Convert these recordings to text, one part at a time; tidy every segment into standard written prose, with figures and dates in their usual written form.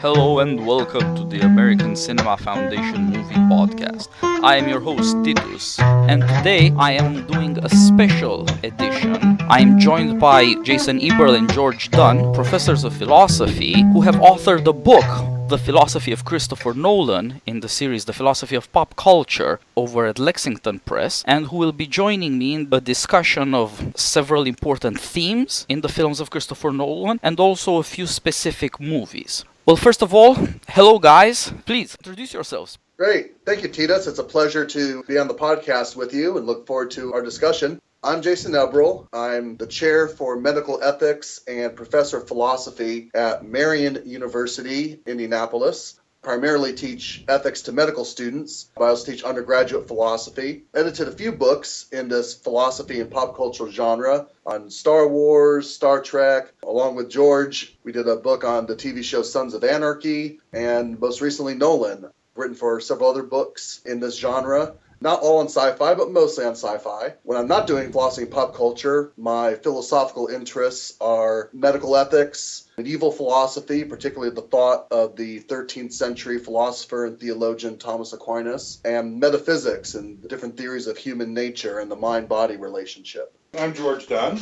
Hello and welcome to the American Cinema Foundation Movie Podcast. I am your host Titus, and today I am doing a special edition. I am joined by Jason Eberl and George Dunn, professors of philosophy, who have authored a book, The Philosophy of Christopher Nolan, in the series The Philosophy of Pop Culture, over at Lexington Press, and who will be joining me in a discussion of several important themes in the films of Christopher Nolan, and also a few specific movies. Well, first of all, hello guys. Please introduce yourselves. Great. Thank you, Titus. It's a pleasure to be on the podcast with you and look forward to our discussion. I'm Jason Eberl. I'm the chair for medical ethics and professor of philosophy at Marian University, Indianapolis. Primarily teach ethics to medical students. I also teach undergraduate philosophy. Edited a few books in this philosophy and pop culture genre on Star Wars, Star Trek. Along with George, we did a book on the TV show Sons of Anarchy, and most recently Nolan. Written for several other books in this genre. Not all on sci-fi, but mostly on sci-fi. When I'm not doing philosophy and pop culture, my philosophical interests are medical ethics, medieval philosophy, particularly the thought of the 13th century philosopher and theologian Thomas Aquinas, and metaphysics and the different theories of human nature and the mind-body relationship. I'm George Dunn.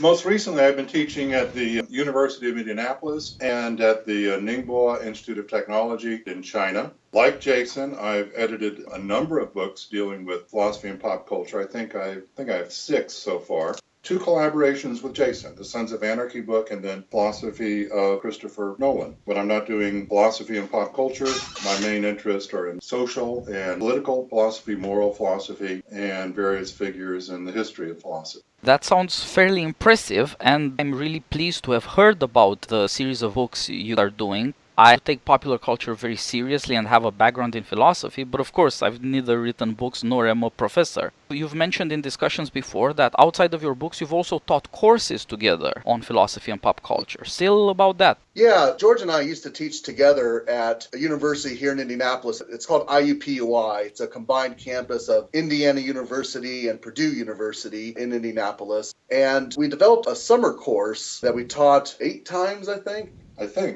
Most recently, I've been teaching at the University of Indianapolis and at the Ningbo Institute of Technology in China. Like Jason, I've edited a number of books dealing with philosophy and pop culture. I think I have 6 so far. 2 collaborations with Jason, the Sons of Anarchy book and then philosophy of Christopher Nolan. When I'm not doing philosophy and pop culture, my main interests are in social and political philosophy, moral philosophy, and various figures in the history of philosophy. That sounds fairly impressive, and I'm really pleased to have heard about the series of books you are doing. I take popular culture very seriously and have a background in philosophy, but of course I've neither written books nor am a professor. You've mentioned in discussions before that outside of your books you've also taught courses together on philosophy and pop culture. Still about that? Yeah, George and I used to teach together at a university here in Indianapolis. It's called IUPUI. It's a combined campus of Indiana University and Purdue University in Indianapolis. And we developed a summer course that we taught 8 times, I think.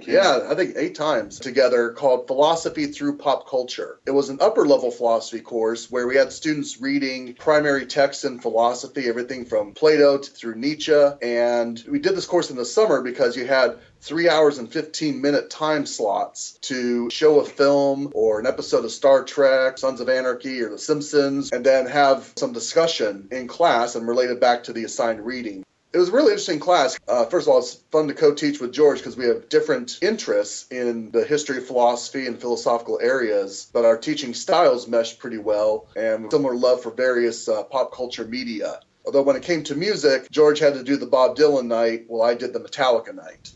Yeah, I think 8 times together called Philosophy Through Pop Culture. It was an upper level philosophy course where we had students reading primary texts in philosophy, everything from Plato through Nietzsche. And we did this course in the summer because you had 3 hours and 15-minute time slots to show a film or an episode of Star Trek, Sons of Anarchy, or The Simpsons, and then have some discussion in class and relate it back to the assigned reading. It was a really interesting class. First of all, it's fun to co-teach with George because we have different interests in the history of philosophy and philosophical areas, but our teaching styles mesh pretty well and similar love for various pop culture media. Although when it came to music, George had to do the Bob Dylan night, while I did the Metallica night.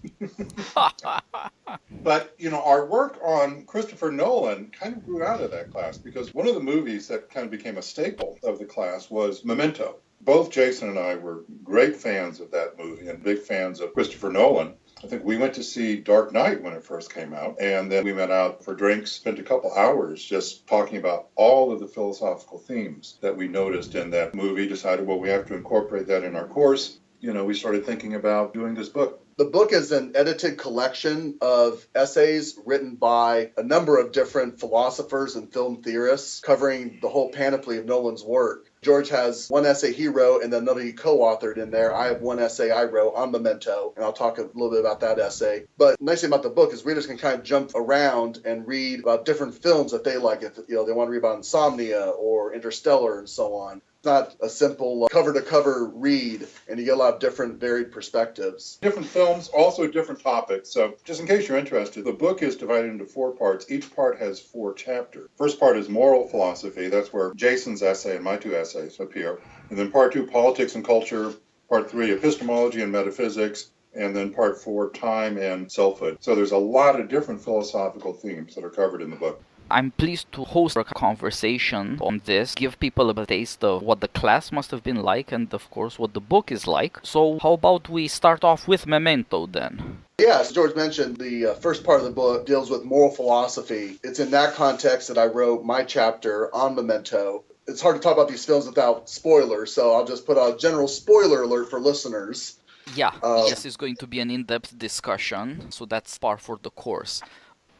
But, our work on Christopher Nolan kind of grew out of that class because one of the movies that kind of became a staple of the class was Memento. Both Jason and I were great fans of that movie and big fans of Christopher Nolan. I think we went to see Dark Knight when it first came out, and then we went out for drinks, spent a couple hours just talking about all of the philosophical themes that we noticed in that movie, decided, well, we have to incorporate that in our course. We started thinking about doing this book. The book is an edited collection of essays written by a number of different philosophers and film theorists covering the whole panoply of Nolan's work. George has one essay he wrote and then another he co-authored in there. I have one essay I wrote on Memento, and I'll talk a little bit about that essay. But the nice thing about the book is readers can kind of jump around and read about different films that they like. If they want to read about Insomnia or Interstellar and so on. It's not a simple cover-to-cover read, and you get a lot of different varied perspectives. Different films, also different topics. So just in case you're interested, the book is divided into 4 parts. Each part has 4 chapters. First part is moral philosophy. That's where Jason's essay and my 2 essays appear. And then part 2, politics and culture. Part 3, epistemology and metaphysics. And then part 4, time and selfhood. So there's a lot of different philosophical themes that are covered in the book. I'm pleased to host a conversation on this, give people a taste of what the class must have been like and, of course, what the book is like. So how about we start off with Memento then? Yeah, as George mentioned, the first part of the book deals with moral philosophy. It's in that context that I wrote my chapter on Memento. It's hard to talk about these films without spoilers, so I'll just put a general spoiler alert for listeners. Yeah, yes, it's going to be an in-depth discussion, so that's par for the course.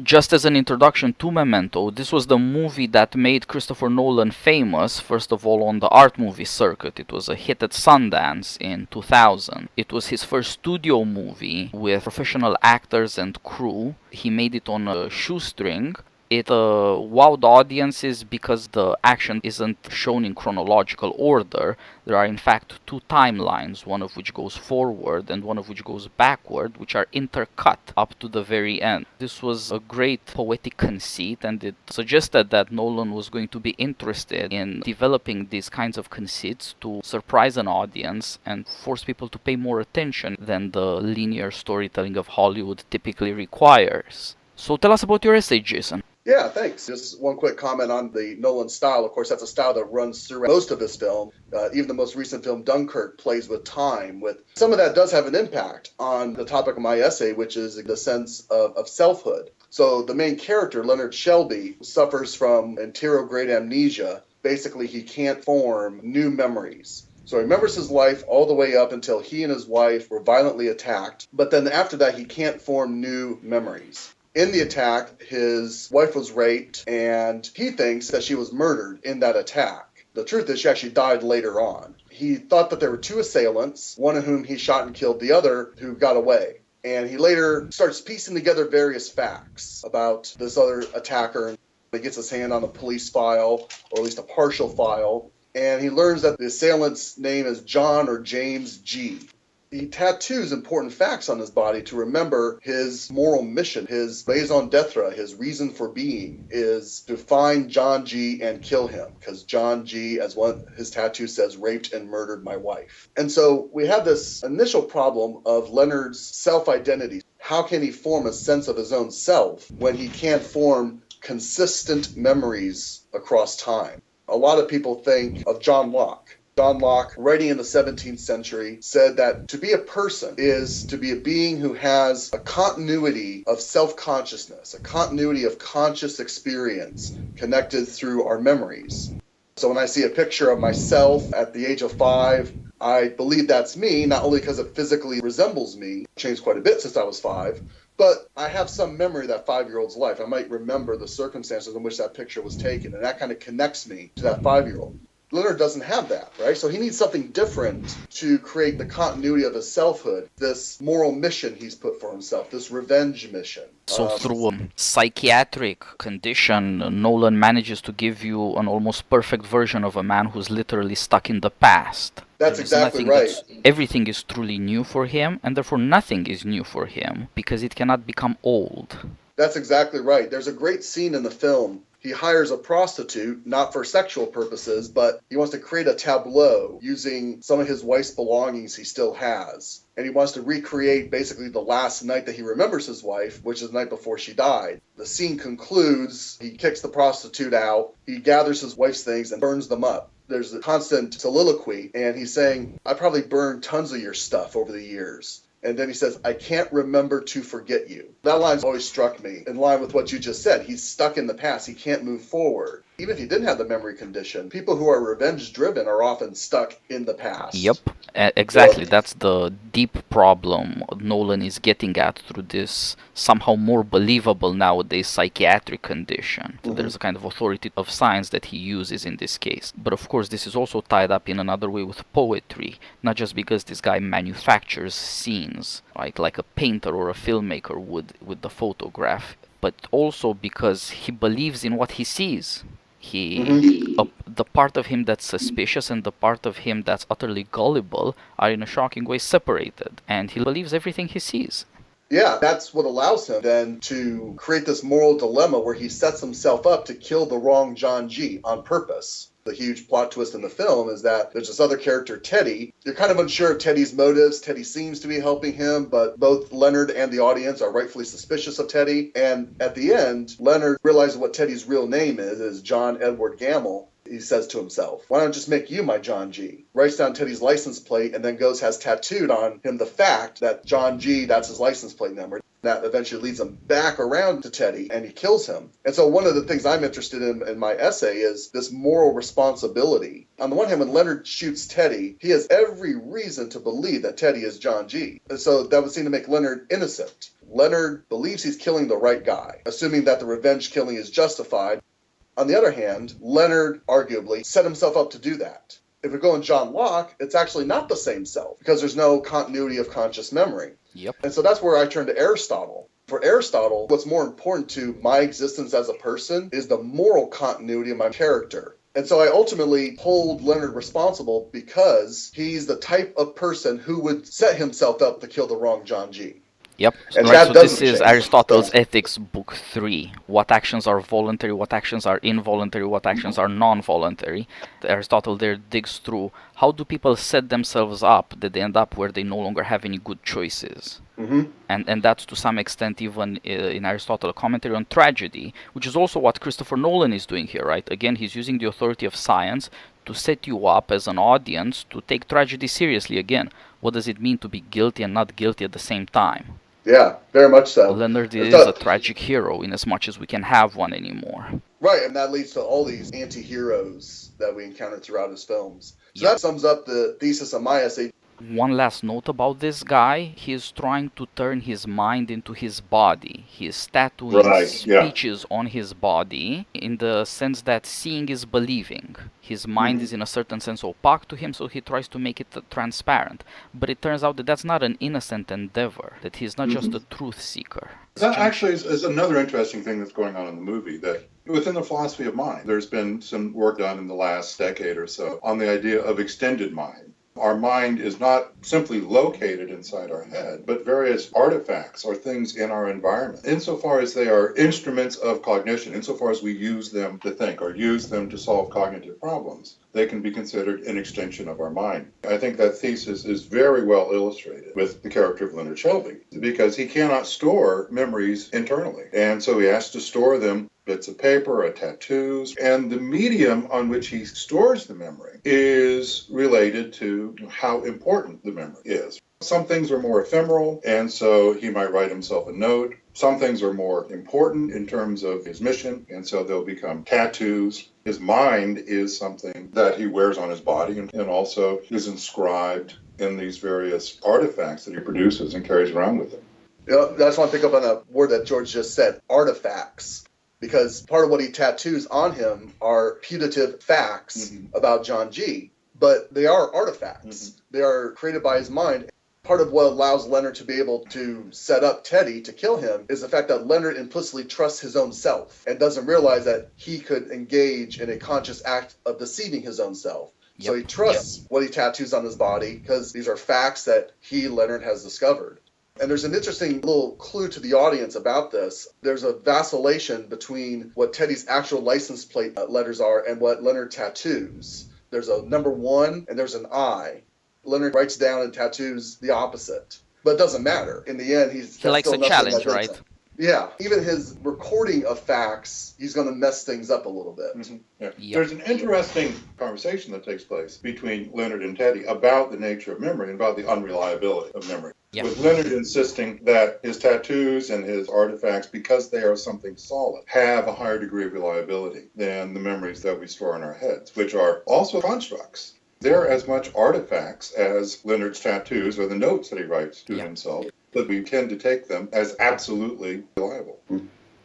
Just as an introduction to Memento, this was the movie that made Christopher Nolan famous, first of all on the art movie circuit. It was a hit at Sundance in 2000. It was his first studio movie with professional actors and crew. He made it on a shoestring. It wowed audiences because the action isn't shown in chronological order. There are in fact two timelines, one of which goes forward and one of which goes backward, which are intercut up to the very end. This was a great poetic conceit, and it suggested that Nolan was going to be interested in developing these kinds of conceits to surprise an audience and force people to pay more attention than the linear storytelling of Hollywood typically requires. So tell us about your essay, Jason. Yeah, thanks. Just one quick comment on the Nolan style. Of course, that's a style that runs through most of his film. Even the most recent film, Dunkirk, plays with time. With some of that does have an impact on the topic of my essay, which is the sense of selfhood. So the main character, Leonard Shelby, suffers from anterograde amnesia. Basically, he can't form new memories. So he remembers his life all the way up until he and his wife were violently attacked. But then after that, he can't form new memories. In the attack, his wife was raped, and he thinks that she was murdered in that attack. The truth is she actually died later on. He thought that there were two assailants, one of whom he shot and killed, the other who got away. And he later starts piecing together various facts about this other attacker. He gets his hand on a police file, or at least a partial file, and he learns that the assailant's name is John or James G. He tattoos important facts on his body to remember his moral mission, his raison d'etre, his reason for being is to find John G and kill him, because John G, as one his tattoo says, raped and murdered my wife. And so we have this initial problem of Leonard's self-identity. How can he form a sense of his own self when he can't form consistent memories across time? A lot of people think of John Locke. John Locke, writing in the 17th century, said that to be a person is to be a being who has a continuity of self-consciousness, a continuity of conscious experience connected through our memories. So when I see a picture of myself at the age of 5, I believe that's me, not only because it physically resembles me, changed quite a bit since I was 5, but I have some memory of that 5-year-old's life. I might remember the circumstances in which that picture was taken, and that kind of connects me to that 5-year-old. Leonard doesn't have that, right? So he needs something different to create the continuity of his selfhood, this moral mission he's put for himself, this revenge mission. So through a psychiatric condition, Nolan manages to give you an almost perfect version of a man who's literally stuck in the past. That's exactly right. Everything is truly new for him, and therefore nothing is new for him, because it cannot become old. That's exactly right. There's a great scene in the film. He hires a prostitute, not for sexual purposes, but he wants to create a tableau using some of his wife's belongings he still has. And he wants to recreate basically the last night that he remembers his wife, which is the night before she died. The scene concludes, he kicks the prostitute out, he gathers his wife's things and burns them up. There's a constant soliloquy, and he's saying, I probably burned tons of your stuff over the years. And then he says, I can't remember to forget you. That line's always struck me, in line with what you just said. He's stuck in the past. He can't move forward. Even if he didn't have the memory condition, people who are revenge-driven are often stuck in the past. Yep, exactly. Well, that's the deep problem Nolan is getting at through this somehow more believable nowadays psychiatric condition. Mm-hmm. There's a kind of authority of science that he uses in this case. But of course, this is also tied up in another way with poetry, not just because this guy manufactures scenes, right, like a painter or a filmmaker would with the photograph, but also because he believes in what he sees. The part of him that's suspicious and the part of him that's utterly gullible are in a shocking way separated, and he believes everything he sees. Yeah, that's what allows him then to create this moral dilemma where he sets himself up to kill the wrong John G on purpose. The huge plot twist in the film is that there's this other character, Teddy. You're kind of unsure of Teddy's motives. Teddy seems to be helping him, but both Leonard and the audience are rightfully suspicious of Teddy. And at the end, Leonard realizes what Teddy's real name is John Edward Gamble. He says to himself, why don't I just make you my John G? Writes down Teddy's license plate and then has tattooed on him the fact that John G, that's his license plate number. That eventually leads him back around to Teddy, and he kills him. And so one of the things I'm interested in my essay is this moral responsibility. On the one hand, when Leonard shoots Teddy, he has every reason to believe that Teddy is John G. And so that would seem to make Leonard innocent. Leonard believes he's killing the right guy, assuming that the revenge killing is justified. On the other hand, Leonard arguably set himself up to do that. If we go in John Locke, it's actually not the same self because there's no continuity of conscious memory. Yep. And so that's where I turn to Aristotle. For Aristotle, what's more important to my existence as a person is the moral continuity of my character. And so I ultimately hold Leonard responsible because he's the type of person who would set himself up to kill the wrong John G. Yep. And Right, that so doesn't this is change. Aristotle's Ethics, Book 3. What actions are voluntary, what actions are involuntary, what actions are non-voluntary. Aristotle there digs through how do people set themselves up that they end up where they no longer have any good choices. Mm-hmm. And that's to some extent even in Aristotle a commentary on tragedy, which is also what Christopher Nolan is doing here, right? Again, he's using the authority of science to set you up as an audience to take tragedy seriously. Again, what does it mean to be guilty and not guilty at the same time? Yeah, very much so. Leonard is a tragic hero in as much as we can have one anymore. Right, and that leads to all these anti-heroes that we encounter throughout his films. So Yep. that sums up the thesis of my essay. One last note about this guy, he is trying to turn his mind into his body. He is tattooing speeches on his body in the sense that seeing is believing. His mind is in a certain sense opaque to him, so he tries to make it transparent. But it turns out that that's not an innocent endeavor, that he's not just a truth seeker. That actually is another interesting thing that's going on in the movie, that within the philosophy of mind, there's been some work done in the last decade or so on the idea of extended mind. Our mind is not simply located inside our head, but various artifacts or things in our environment. Insofar as they are instruments of cognition, insofar as we use them to think or use them to solve cognitive problems, they can be considered an extension of our mind. I think that thesis is very well illustrated with the character of Leonard Shelby, because he cannot store memories internally. And so he has to store them, bits of paper or tattoos, and the medium on which he stores the memory is related to how important the memory is. Some things are more ephemeral, and so he might write himself a note. Some things are more important in terms of his mission, and so they'll become tattoos. His mind is something that he wears on his body and also is inscribed in these various artifacts that he produces and carries around with him. I just want to pick up on that word that George just said, artifacts. Because part of what he tattoos on him are putative facts about John G. But they are artifacts. They are created by his mind. Part of what allows Leonard to be able to set up Teddy to kill him is the fact that Leonard implicitly trusts his own self and doesn't realize that he could engage in a conscious act of deceiving his own self. So he trusts what he tattoos on his body because these are facts that he, Leonard, has discovered. And there's an interesting little clue to the audience about this. There's a vacillation between what Teddy's actual license plate letters are and what Leonard tattoos. There's a number 1 and there's an I. Leonard writes down and tattoos the opposite. But it doesn't matter. In the end, he likes a challenge, right? Yeah. Even his recording of facts, he's going to mess things up a little bit. Yeah. There's an interesting conversation that takes place between Leonard and Teddy about the nature of memory and about the unreliability of memory. With Leonard insisting that his tattoos and his artifacts, because they are something solid, have a higher degree of reliability than the memories that we store in our heads, which are also constructs. They're as much artifacts as Leonard's tattoos or the notes that he writes to himself, but we tend to take them as absolutely reliable.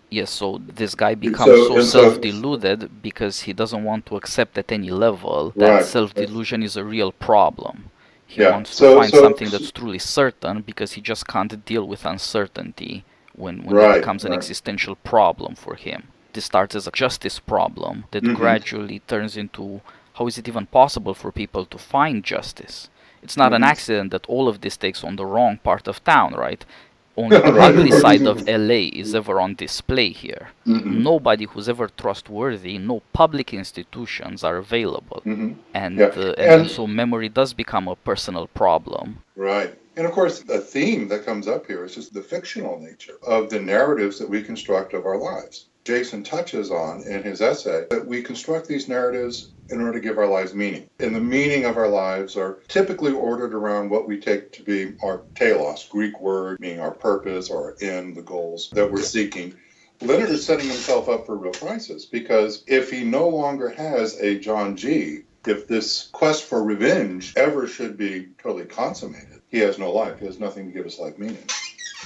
Yes, so this guy becomes so self-deluded because he doesn't want to accept at any level that self-delusion is a real problem. He wants to find something that's truly certain because he just can't deal with uncertainty when it becomes an existential problem for him. This starts as a justice problem that gradually turns into how is it even possible for people to find justice? It's not an accident that all of this takes on the wrong part of town, right? Only the ugly side of LA is ever on display here. Nobody who's ever trustworthy, no public institutions are available. And so memory does become a personal problem. Right. And of course, the theme that comes up here is just the fictional nature of the narratives that we construct of our lives. Jason touches on in his essay that we construct these narratives in order to give our lives meaning. And the meaning of our lives are typically ordered around what we take to be our telos, Greek word meaning our purpose or our end, the goals that we're seeking. Leonard is setting himself up for a real crisis because if he no longer has a John G., if this quest for revenge ever should be totally consummated, he has no life. He has nothing to give his life meaning.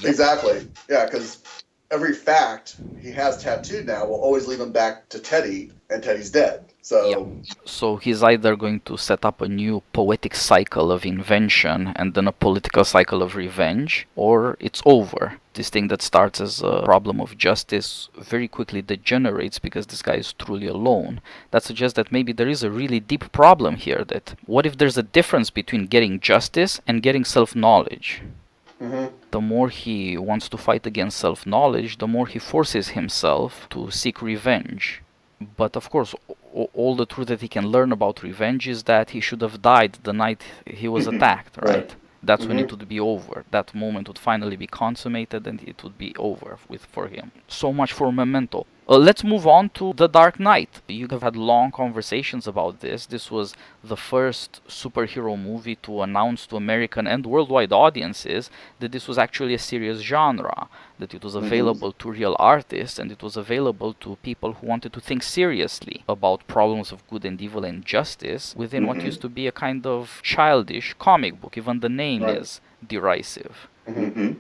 Yep. Exactly. Yeah, because every fact he has tattooed now will always lead him back to Teddy, and Teddy's dead. So, So he's either going to set up a new poetic cycle of invention and then a political cycle of revenge, or it's over. This thing that starts as a problem of justice very quickly degenerates because this guy is truly alone. That suggests that maybe there is a really deep problem here. That what if there's a difference between getting justice and getting self-knowledge? The more he wants to fight against self-knowledge, the more he forces himself to seek revenge. But of course, all the truth that he can learn about revenge is that he should have died the night he was attacked, right? That's when it would be over. That moment would finally be consummated and it would be over for him. So much for Memento. Let's move on to The Dark Knight. You have had long conversations about this. This was the first superhero movie to announce to American and worldwide audiences that this was actually a serious genre, that it was available to real artists and it was available to people who wanted to think seriously about problems of good and evil and justice within what used to be a kind of childish comic book. Even the name is derisive.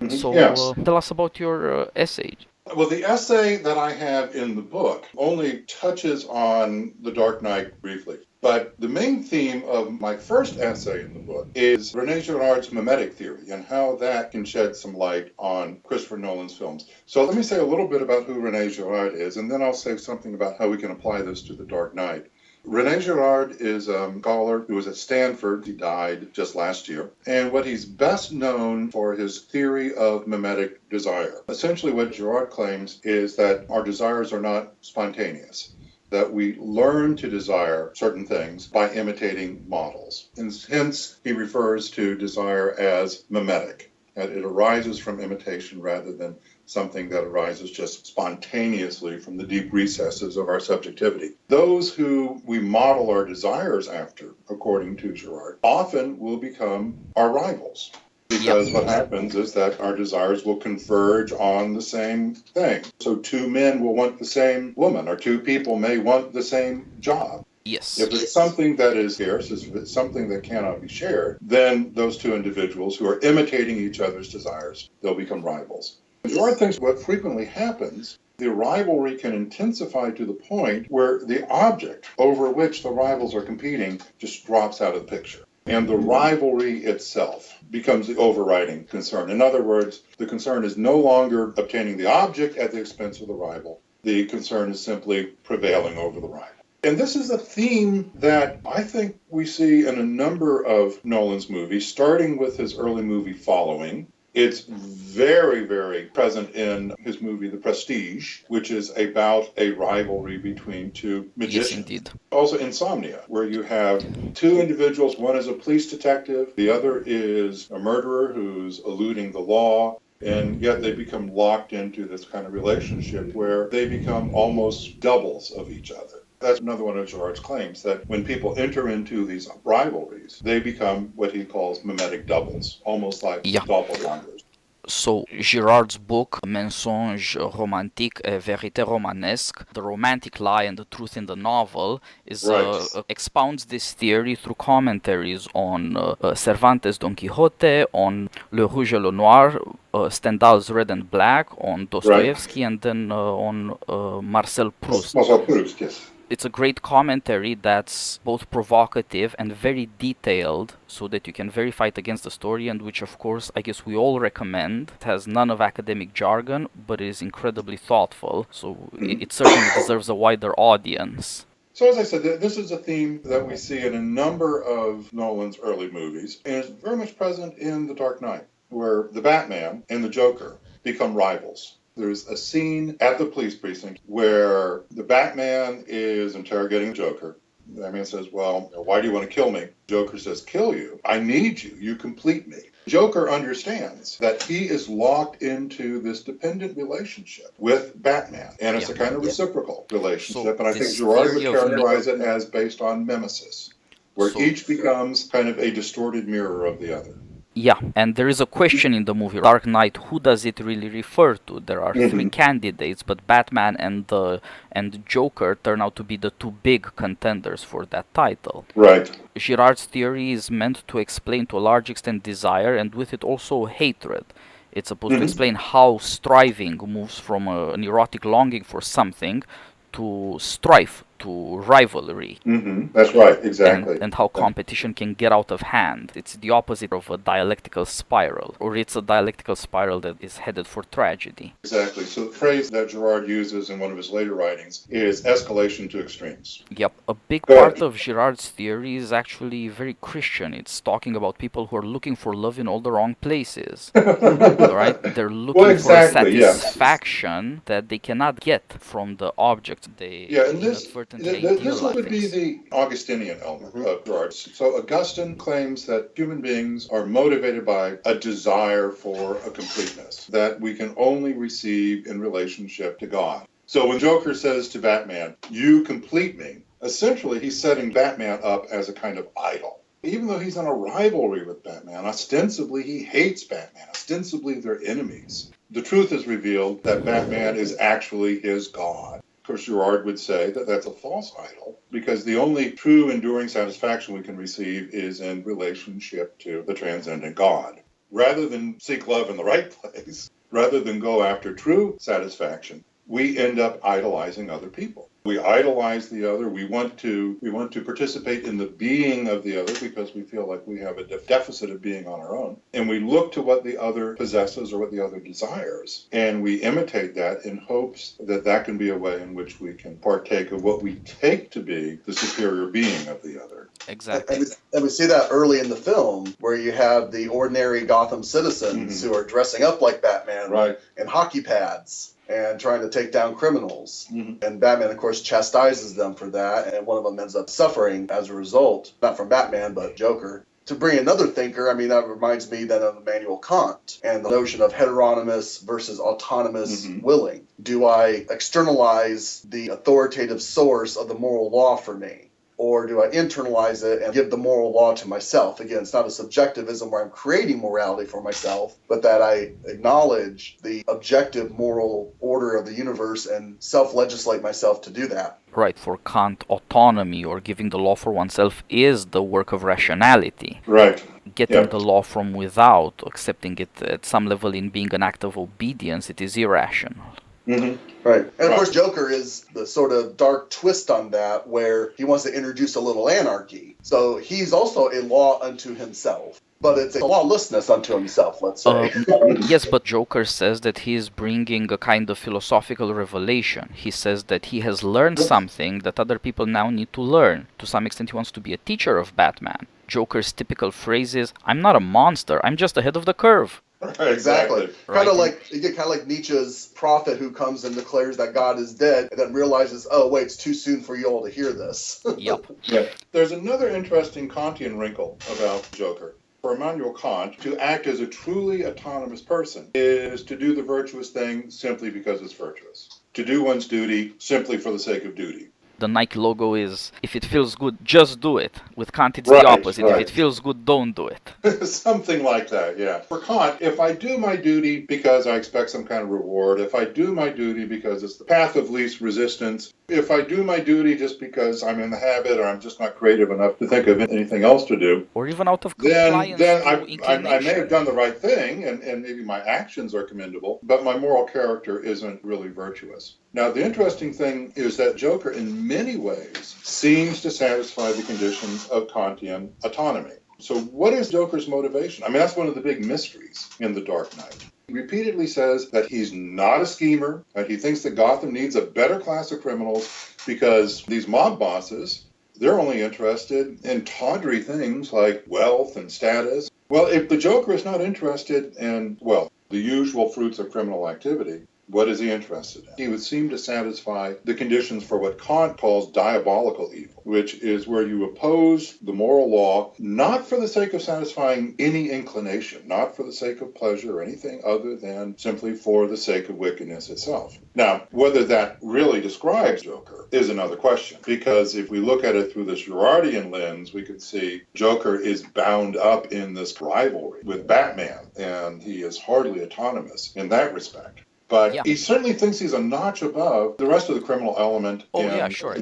So tell us about your essay. Well, the essay that I have in the book only touches on The Dark Knight briefly. But the main theme of my first essay in the book is Rene Girard's mimetic theory and how that can shed some light on Christopher Nolan's films. So let me say a little bit about who Rene Girard is, and then I'll say something about how we can apply this to The Dark Knight. Rene Girard is a scholar who was at Stanford. He died just last year. And what he's best known for his theory of mimetic desire. Essentially what Girard claims is that our desires are not spontaneous, that we learn to desire certain things by imitating models. And hence he refers to desire as mimetic, that it arises from imitation rather than something that arises just spontaneously from the deep recesses of our subjectivity. Those who we model our desires after, according to Girard, often will become our rivals. Because what happens is that our desires will converge on the same thing. So two men will want the same woman, or two people may want the same job. Yes. If it's something that is scarce, if it's something that cannot be shared, then those two individuals who are imitating each other's desires, they'll become rivals. Girard thinks what frequently happens, the rivalry can intensify to the point where the object over which the rivals are competing just drops out of the picture. And the rivalry itself becomes the overriding concern. In other words, the concern is no longer obtaining the object at the expense of the rival. The concern is simply prevailing over the rival. And this is a theme that I think we see in a number of Nolan's movies, starting with his early movie Following. It's very, very present in his movie The Prestige, which is about a rivalry between two magicians. Yes, indeed. Also Insomnia, where you have two individuals. One is a police detective. The other is a murderer who's eluding the law. And yet they become locked into this kind of relationship where they become almost doubles of each other. That's another one of Girard's claims, that when people enter into these rivalries, they become what he calls mimetic doubles, almost like doppelgangers. So Girard's book, Mensonge romantique et vérité romanesque, The Romantic Lie and the Truth in the Novel, is expounds this theory through commentaries on Cervantes' Don Quixote, on Le Rouge et le Noir, Stendhal's Red and Black, on Dostoevsky, and then on Marcel Proust. Marcel Proust, yes. It's a great commentary that's both provocative and very detailed, so that you can verify it against the story, and which, of course, I guess we all recommend. It has none of academic jargon, but it is incredibly thoughtful, so it certainly deserves a wider audience. So as I said, this is a theme that we see in a number of Nolan's early movies, and it's very much present in The Dark Knight, where the Batman and the Joker become rivals. There's a scene at the police precinct where the Batman is interrogating the Joker. The Batman says, well, why do you want to kill me? Joker says, kill you? I need you. You complete me. Joker understands that he is locked into this dependent relationship with Batman. And it's a kind of reciprocal relationship. And I think Girard would characterize it as based on mimesis, where each becomes kind of a distorted mirror of the other. Yeah, and there is a question in the movie Dark Knight, who does it really refer to? There are three candidates, but Batman and Joker turn out to be the two big contenders for that title. Right. Girard's theory is meant to explain to a large extent desire, and with it also hatred. It's supposed to explain how striving moves from an erotic longing for something to strife, to rivalry. That's right, exactly. And how competition can get out of hand. It's the opposite of a dialectical spiral, or it's a dialectical spiral that is headed for tragedy. Exactly. So the phrase that Girard uses in one of his later writings is escalation to extremes. Yep, a big part of Girard's theory is actually very Christian. It's talking about people who are looking for love in all the wrong places. Right? They're looking for a satisfaction that they cannot get from the object they inadvertently this would be the Augustinian element of Girard. So Augustine claims that human beings are motivated by a desire for a completeness that we can only receive in relationship to God. So when Joker says to Batman, "You complete me," essentially he's setting Batman up as a kind of idol. Even though he's in a rivalry with Batman, ostensibly he hates Batman. Ostensibly they're enemies. The truth is revealed that Batman is actually his God. Of course, Girard would say that that's a false idol, because the only true enduring satisfaction we can receive is in relationship to the transcendent God. Rather than seek love in the right place, rather than go after true satisfaction, we end up idolizing other people. We idolize the other. We want to participate in the being of the other because we feel like we have a deficit of being on our own. And we look to what the other possesses or what the other desires. And we imitate that in hopes that that can be a way in which we can partake of what we take to be the superior being of the other. Exactly. And we see that early in the film, where you have the ordinary Gotham citizens who are dressing up like Batman in hockey pads and trying to take down criminals. And Batman, of course, chastises them for that, and one of them ends up suffering as a result, not from Batman, but Joker. To bring another thinker, I mean, that reminds me then of Immanuel Kant and the notion of heteronymous versus autonomous willing. Do I externalize the authoritative source of the moral law for me? Or do I internalize it and give the moral law to myself? Again, it's not a subjectivism where I'm creating morality for myself, but that I acknowledge the objective moral order of the universe and self-legislate myself to do that. Right, for Kant, autonomy or giving the law for oneself is the work of rationality. Right. Getting the law from without, accepting it at some level in being an act of obedience, it is irrational. Right. And of course, Joker is the sort of dark twist on that, where he wants to introduce a little anarchy. So he's also a law unto himself, but it's a lawlessness unto himself, let's say. Yes, but Joker says that he is bringing a kind of philosophical revelation. He says that he has learned something that other people now need to learn. To some extent, he wants to be a teacher of Batman. Joker's typical phrase is, "I'm not a monster, I'm just ahead of the curve." Exactly. Kind of like Nietzsche's prophet who comes and declares that God is dead and then realizes, oh, wait, it's too soon for you all to hear this. Yep. There's another interesting Kantian wrinkle about Joker. For Immanuel Kant, to act as a truly autonomous person is to do the virtuous thing simply because it's virtuous. To do one's duty simply for the sake of duty. The Nike logo is, if it feels good, just do it. With Kant, it's the opposite. If it feels good, don't do it. Something like that, yeah. For Kant, if I do my duty because I expect some kind of reward, if I do my duty because it's the path of least resistance, if I do my duty just because I'm in the habit or I'm just not creative enough to think of anything else to do, or even out of compliance, then I may have done the right thing and maybe my actions are commendable, but my moral character isn't really virtuous. Now, the interesting thing is that Joker, in many ways, seems to satisfy the conditions of Kantian autonomy. So what is Joker's motivation? I mean, that's one of the big mysteries in The Dark Knight. He repeatedly says that he's not a schemer, that he thinks that Gotham needs a better class of criminals because these mob bosses, they're only interested in tawdry things like wealth and status. Well, if the Joker is not interested in, the usual fruits of criminal activity, what is he interested in? He would seem to satisfy the conditions for what Kant calls diabolical evil, which is where you oppose the moral law, not for the sake of satisfying any inclination, not for the sake of pleasure or anything other than simply for the sake of wickedness itself. Now, whether that really describes Joker is another question, because if we look at it through this Girardian lens, we could see Joker is bound up in this rivalry with Batman, and he is hardly autonomous in that respect. But he certainly thinks he's a notch above the rest of the criminal element. Oh, yeah, sure.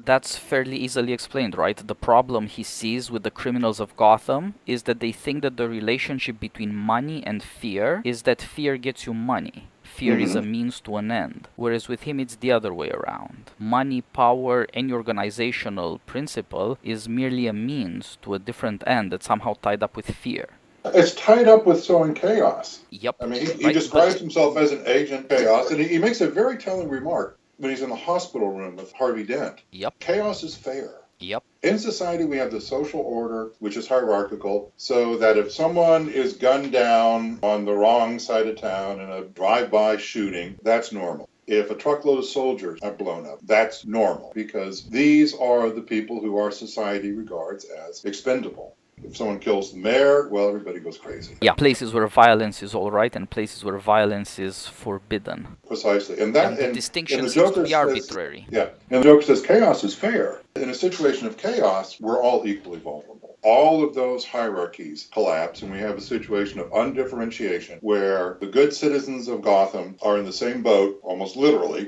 That's fairly easily explained, right? The problem he sees with the criminals of Gotham is that they think that the relationship between money and fear is that fear gets you money. Fear is a means to an end. Whereas with him, it's the other way around. Money, power, any organizational principle is merely a means to a different end that's somehow tied up with fear. It's tied up with sowing chaos. Yep. I mean, he Right, describes but- himself as an agent of chaos, and he makes a very telling remark when he's in the hospital room with Harvey Dent. Yep. Chaos is fair. Yep. In society, we have the social order, which is hierarchical, so that if someone is gunned down on the wrong side of town in a drive-by shooting, that's normal. If a truckload of soldiers are blown up, that's normal, because these are the people who our society regards as expendable. If someone kills the mayor, well, everybody goes crazy. Yeah, places where violence is all right and places where violence is forbidden. Precisely. And the distinction the seems Joker to be arbitrary. Yeah. And the Joker says chaos is fair. In a situation of chaos, we're all equally vulnerable. All of those hierarchies collapse, and we have a situation of undifferentiation where the good citizens of Gotham are in the same boat, almost literally,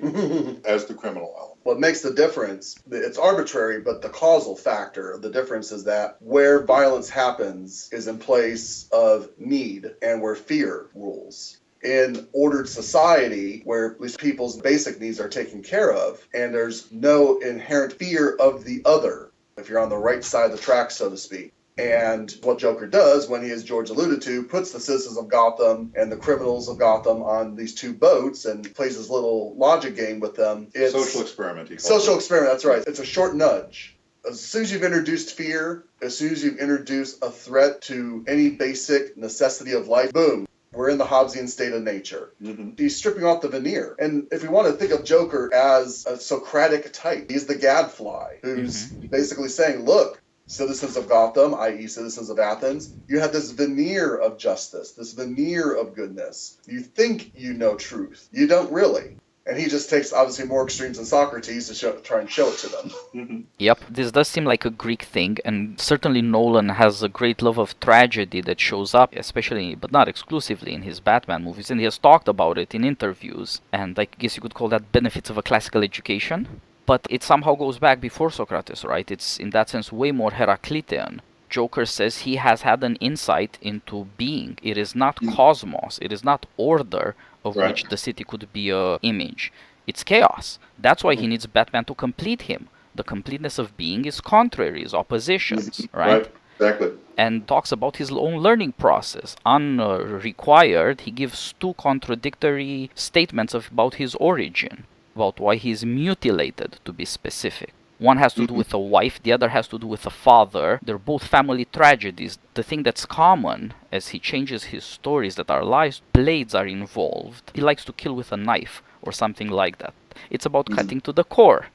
as the criminal element. What makes the difference, it's arbitrary, but the causal factor of the difference is that where violence happens is in place of need and where fear rules. In ordered society, where at least people's basic needs are taken care of, and there's no inherent fear of the other, if you're on the right side of the track, so to speak. And what Joker does, when he, as George alluded to, puts the citizens of Gotham and the criminals of Gotham on these two boats and plays his little logic game with them. It's Social experiment, he calls social it. experiment, that's right. It's a short nudge. As soon as you've introduced fear, as soon as you've introduced a threat to any basic necessity of life, boom, we're in the Hobbesian state of nature. He's stripping off the veneer. And if we want to think of Joker as a Socratic type, he's the gadfly who's basically saying, look, citizens of Gotham, i.e. citizens of Athens, you have this veneer of justice, this veneer of goodness. You think you know truth. You don't really. And he just takes, obviously, more extremes than Socrates to try and show it to them. Yep, this does seem like a Greek thing, and certainly Nolan has a great love of tragedy that shows up, especially, but not exclusively, in his Batman movies, and he has talked about it in interviews, and I guess you could call that benefits of a classical education. But it somehow goes back before Socrates, right? It's, in that sense, way more Heraclitean. Joker says he has had an insight into being. It is not cosmos, it is not order, of which the city could be a image. It's chaos. That's why he needs Batman to complete him. The completeness of being is contraries, oppositions, right? Exactly. And talks about his own learning process. Unrequired, he gives two contradictory statements about his origin, about why he is mutilated, to be specific. One has to do with a wife, the other has to do with a father. They're both family tragedies. The thing that's common, as he changes his stories, that our lives, blades are involved. He likes to kill with a knife, or something like that. It's about cutting to the core.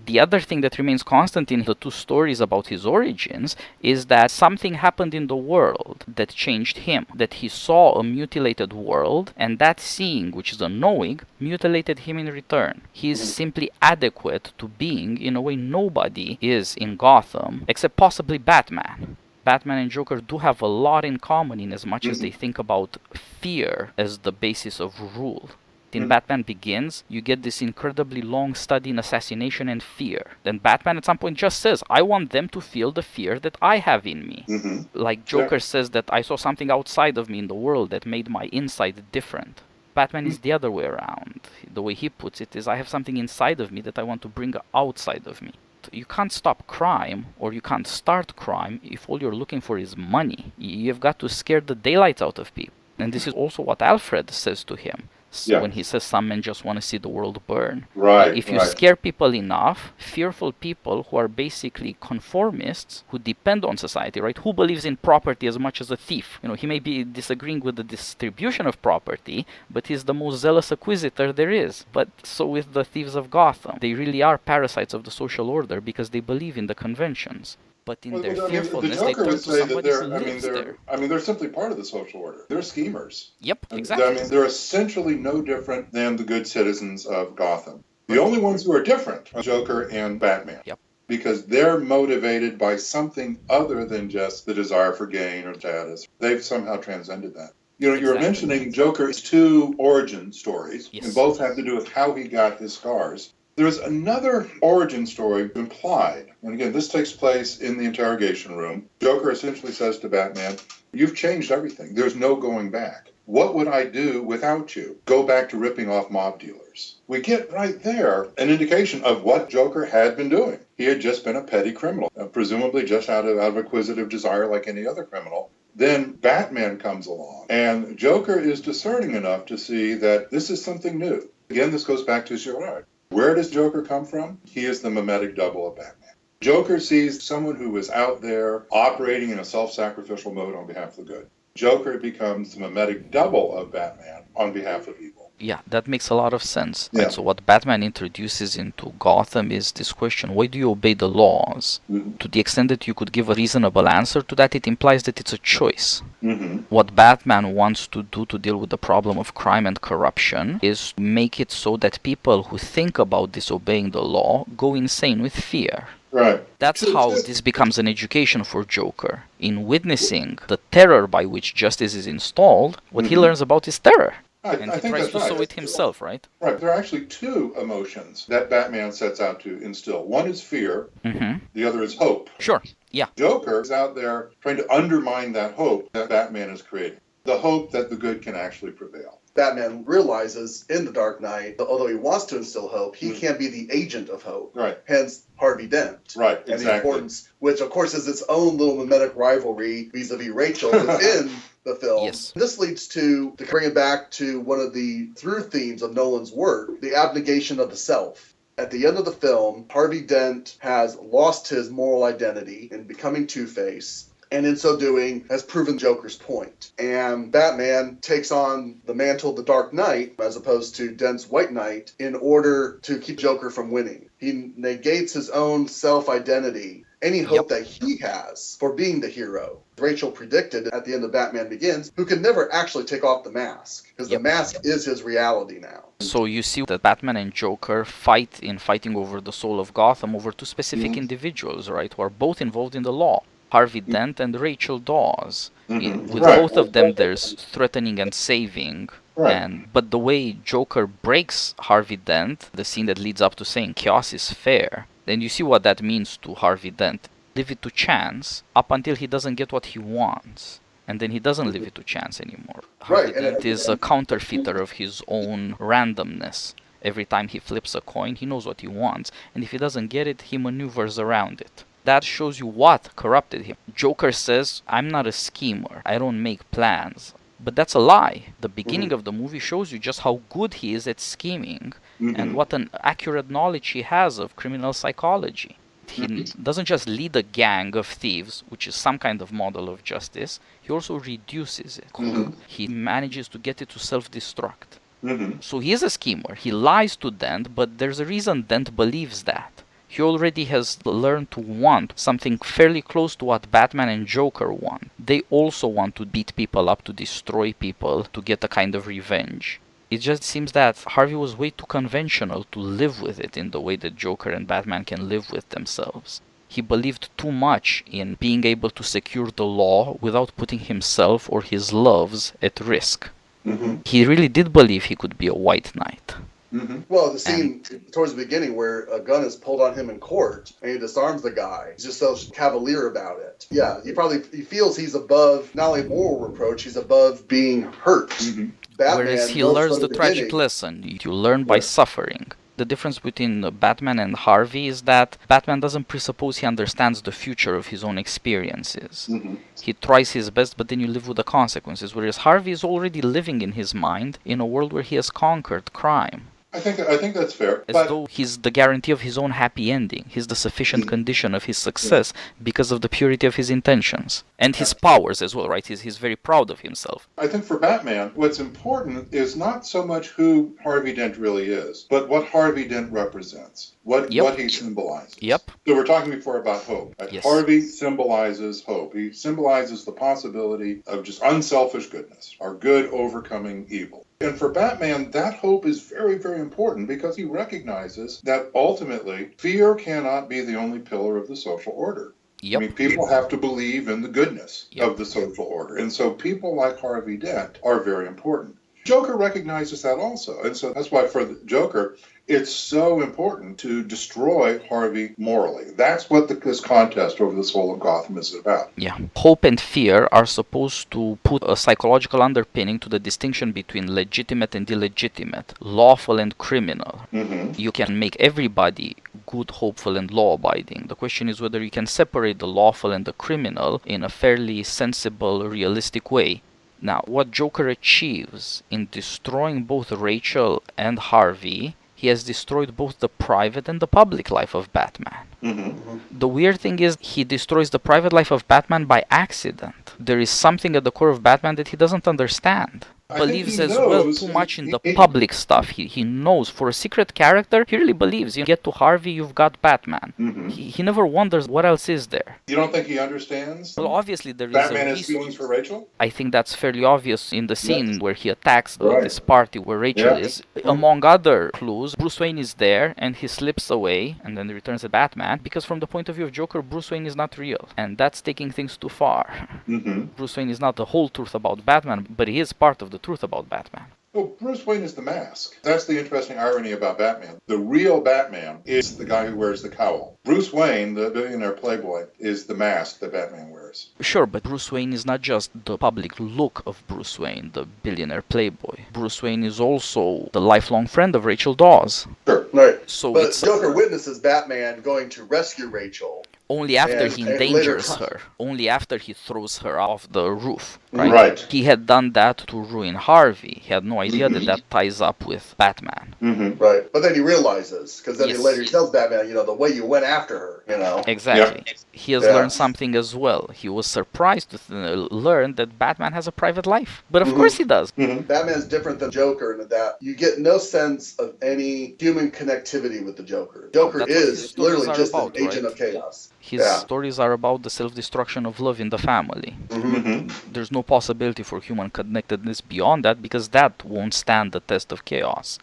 The other thing that remains constant in the two stories about his origins is that something happened in the world that changed him. That he saw a mutilated world, and that seeing, which is a knowing, mutilated him in return. He is simply adequate to being in a way nobody is in Gotham, except possibly Batman. Batman and Joker do have a lot in common in as much as they think about fear as the basis of rule. In Batman Begins, you get this incredibly long study in assassination and fear. Then Batman at some point just says, I want them to feel the fear that I have in me. Like Joker says that I saw something outside of me in the world that made my inside different. Batman is the other way around. The way he puts it is, I have something inside of me that I want to bring outside of me. You can't stop crime, or you can't start crime, if all you're looking for is money. You've got to scare the daylights out of people. And this is also what Alfred says to him. So when he says some men just want to see the world burn. If you scare people enough, fearful people who are basically conformists, who depend on society, right? Who believes in property as much as a thief? You know, he may be disagreeing with the distribution of property, but he's the most zealous acquisitor there is. But so with the thieves of Gotham. They really are parasites of the social order because they believe in the conventions. But in their fearfulness, they turn to somebody who lives there. They're simply part of the social order. They're schemers. Yep, exactly. They're essentially no different than the good citizens of Gotham. The only ones who are different are Joker and Batman. Yep. Because they're motivated by something other than just the desire for gain or status. They've somehow transcended that. You know, you were mentioning Joker's two origin stories, and both have to do with how he got his scars. There's another origin story implied. And again, this takes place in the interrogation room. Joker essentially says to Batman, "You've changed everything. There's no going back. What would I do without you? Go back to ripping off mob dealers." We get right there an indication of what Joker had been doing. He had just been a petty criminal, presumably just out of acquisitive desire like any other criminal. Then Batman comes along, and Joker is discerning enough to see that this is something new. Again, this goes back to Girard. Where does Joker come from? He is the mimetic double of Batman. Joker sees someone who is out there operating in a self-sacrificial mode on behalf of the good. Joker becomes the mimetic double of Batman on behalf of evil. Yeah, that makes a lot of sense. Yeah. Right? So what Batman introduces into Gotham is this question, why do you obey the laws? Mm-hmm. To the extent that you could give a reasonable answer to that, it implies that it's a choice. Mm-hmm. What Batman wants to do to deal with the problem of crime and corruption is make it so that people who think about disobeying the law go insane with fear. Right. That's how this becomes an education for Joker. In witnessing the terror by which justice is installed, what he learns about is terror. And he tries to sow it himself, right? Right. There are actually two emotions that Batman sets out to instill. One is fear. Mm-hmm. The other is hope. Sure, yeah. Joker is out there trying to undermine that hope that Batman is creating. The hope that the good can actually prevail. Batman realizes in The Dark Knight, although he wants to instill hope, he can't be the agent of hope. Right. Hence Harvey Dent. Right, And exactly. the importance, which of course is its own little mimetic rivalry vis-a-vis Rachel within the film. Yes. This leads to bring it back to one of the through themes of Nolan's work, the abnegation of the self. At the end of the film, Harvey Dent has lost his moral identity in becoming Two-Face, and in so doing has proven Joker's point. And Batman takes on the mantle of the Dark Knight, as opposed to Dent's White Knight, in order to keep Joker from winning. He negates his own self-identity, any hope that he has for being the hero. Rachel predicted at the end of Batman Begins, who could never actually take off the mask, because the mask is his reality now. So you see that Batman and Joker fighting over the soul of Gotham over two specific individuals, right, who are both involved in the law. Harvey Dent and Rachel Dawes. With both of them, there's threatening and saving. Right. But the way Joker breaks Harvey Dent, the scene that leads up to saying chaos is fair, then you see what that means to Harvey Dent. Leave it to chance up until he doesn't get what he wants. And then he doesn't leave it to chance anymore. Harvey Dent is a counterfeiter of his own randomness. Every time he flips a coin, he knows what he wants. And if he doesn't get it, he maneuvers around it. That shows you what corrupted him. Joker says, I'm not a schemer. I don't make plans. But that's a lie. The beginning of the movie shows you just how good he is at scheming and what an accurate knowledge he has of criminal psychology. He doesn't just lead a gang of thieves, which is some kind of model of justice. He also reduces it. He manages to get it to self-destruct. So he is a schemer. He lies to Dent, but there's a reason Dent believes that. He already has learned to want something fairly close to what Batman and Joker want. They also want to beat people up, to destroy people, to get a kind of revenge. It just seems that Harvey was way too conventional to live with it in the way that Joker and Batman can live with themselves. He believed too much in being able to secure the law without putting himself or his loves at risk. He really did believe he could be a White Knight. Well, the scene towards the beginning where a gun is pulled on him in court and he disarms the guy. He's just so cavalier about it. Yeah, he feels he's above not only moral reproach, he's above being hurt. Batman, whereas he learns the tragic lesson. You learn by suffering. The difference between Batman and Harvey is that Batman doesn't presuppose he understands the future of his own experiences. He tries his best, but then you live with the consequences. Whereas Harvey is already living in his mind in a world where he has conquered crime. I think that's fair. As though he's the guarantee of his own happy ending. He's the sufficient condition of his success because of the purity of his intentions. And his powers as well, right? He's very proud of himself. I think for Batman, what's important is not so much who Harvey Dent really is, but what Harvey Dent represents, what he symbolizes. So we're talking before about hope. Right? Harvey symbolizes hope. He symbolizes the possibility of just unselfish goodness, our good overcoming evil. And for Batman, that hope is very, very important because he recognizes that ultimately fear cannot be the only pillar of the social order. I mean, people have to believe in the goodness of the social order. And so people like Harvey Dent are very important. Joker recognizes that also. And so that's why for the Joker, It's so important to destroy Harvey morally. That's what this contest over the soul of Gotham is about. Yeah. Hope and fear are supposed to put a psychological underpinning to the distinction between legitimate and illegitimate, lawful and criminal. You can make everybody good, hopeful, and law-abiding. The question is whether you can separate the lawful and the criminal in a fairly sensible, realistic way. Now, what Joker achieves in destroying both Rachel and Harvey, he has destroyed both the private and the public life of Batman. The weird thing is, he destroys the private life of Batman by accident. There is something at the core of Batman that he doesn't understand. Believes as well too much in the public stuff. He knows, for a secret character, he really believes, you get to Harvey, you've got Batman. He never wonders what else is there. You don't think he understands? Well, obviously there is Batman a has feelings for Rachel? I think that's fairly obvious in the scene where he attacks this party where Rachel is. Among other clues, Bruce Wayne is there and he slips away and then returns to Batman, because from the point of view of Joker, Bruce Wayne is not real. And that's taking things too far. Bruce Wayne is not the whole truth about Batman, but he is part of the truth about Batman. Well, Bruce Wayne is the mask. That's the interesting irony about Batman. The real Batman is the guy who wears the cowl. Bruce Wayne, the billionaire playboy, is the mask that Batman wears. Sure, but Bruce Wayne is not just the public look of Bruce Wayne, the billionaire playboy. Bruce Wayne is also the lifelong friend of Rachel Dawes. Sure, right. So but it's Joker witnesses Batman going to rescue Rachel. Only after he endangers her. Only after he throws her off the roof. Right? He had done that to ruin Harvey. He had no idea that ties up with Batman. Right. But then he realizes, because then he later tells Batman, the way you went after her, Exactly. He has learned something as well. He was surprised to learn that Batman has a private life. But of course he does. Batman's different than Joker in that you get no sense of any human connectivity with the Joker. Joker is literally just an agent of chaos. His stories are about the self-destruction of love in the family. There's no possibility for human connectedness beyond that, because that won't stand the test of chaos.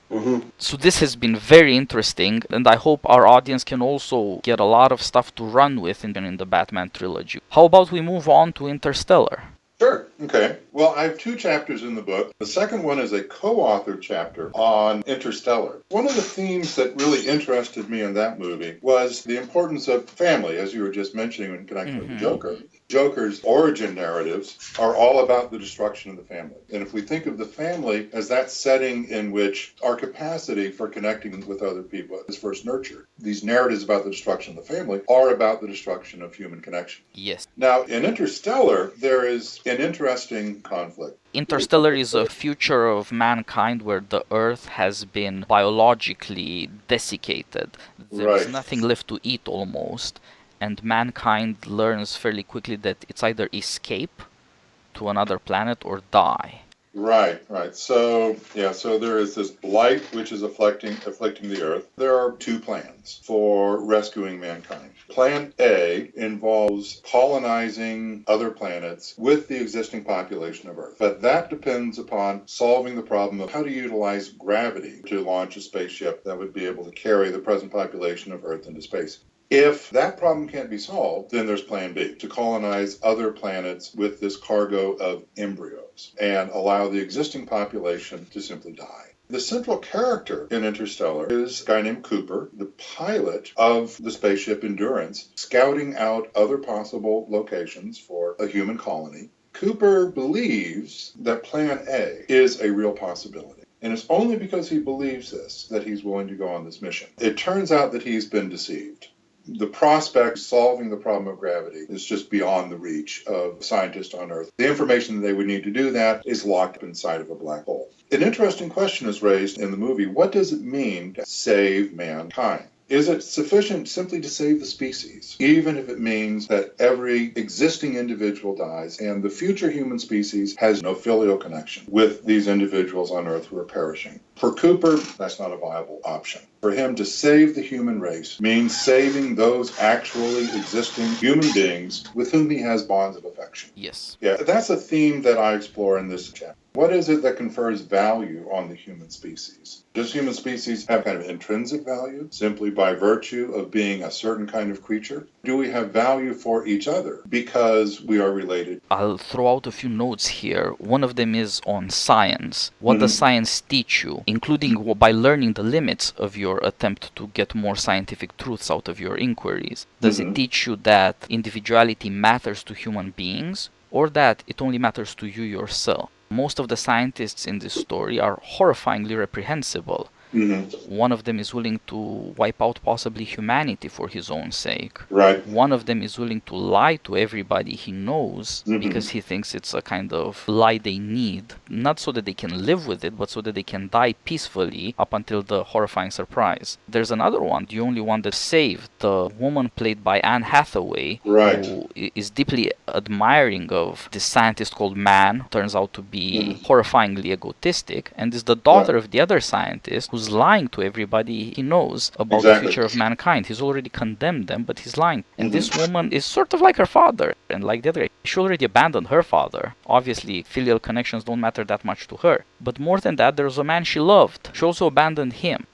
So this has been very interesting, and I hope our audience can also get a lot of stuff to run with in the Batman trilogy. How about we move on to Interstellar? Sure. Okay. Well, I have 2 chapters in the book. The second one is a co-authored chapter on Interstellar. One of the themes that really interested me in that movie was the importance of family, as you were just mentioning in connection with the Joker. Joker's origin narratives are all about the destruction of the family. And if we think of the family as that setting in which our capacity for connecting with other people is first nurtured, these narratives about the destruction of the family are about the destruction of human connection. Yes. Now, in Interstellar, there is an interesting conflict. Interstellar is a future of mankind where the Earth has been biologically desiccated. There's nothing left to eat almost. And mankind learns fairly quickly that it's either escape to another planet or die. Right. So there is this blight which is afflicting the Earth. There are 2 plans for rescuing mankind. Plan A involves colonizing other planets with the existing population of Earth. But that depends upon solving the problem of how to utilize gravity to launch a spaceship that would be able to carry the present population of Earth into space. If that problem can't be solved, then there's plan B, to colonize other planets with this cargo of embryos and allow the existing population to simply die. The central character in Interstellar is a guy named Cooper, the pilot of the spaceship Endurance, scouting out other possible locations for a human colony. Cooper believes that plan A is a real possibility. And it's only because he believes this that he's willing to go on this mission. It turns out that he's been deceived. The prospect of solving the problem of gravity is just beyond the reach of scientists on Earth. The information that they would need to do that is locked inside of a black hole. An interesting question is raised in the movie. What does it mean to save mankind? Is it sufficient simply to save the species, even if it means that every existing individual dies and the future human species has no filial connection with these individuals on Earth who are perishing? For Cooper, that's not a viable option. For him to save the human race means saving those actually existing human beings with whom he has bonds of affection. Yes. Yeah, that's a theme that I explore in this chapter. What is it that confers value on the human species? Does human species have kind of intrinsic value simply by virtue of being a certain kind of creature? Do we have value for each other because we are related? I'll throw out a few notes here. One of them is on science. What does science teach you, including by learning the limits of your attempt to get more scientific truths out of your inquiries? Does it teach you that individuality matters to human beings, or that it only matters to you yourself? Most of the scientists in this story are horrifyingly reprehensible. One of them is willing to wipe out possibly humanity for his own sake. Right. One of them is willing to lie to everybody he knows because he thinks it's a kind of lie they need. Not so that they can live with it, but so that they can die peacefully up until the horrifying surprise. There's another one, the only one that saved, the woman played by Anne Hathaway, who is deeply admiring of this scientist called Man, turns out to be horrifyingly egotistic, and is the daughter of the other scientist who's lying to everybody he knows about the future of mankind. He's already condemned them, but he's lying. And this woman is sort of like her father, and like the other guy. She already abandoned her father. Obviously, filial connections don't matter that much to her. But more than that, there's a man she loved. She also abandoned him.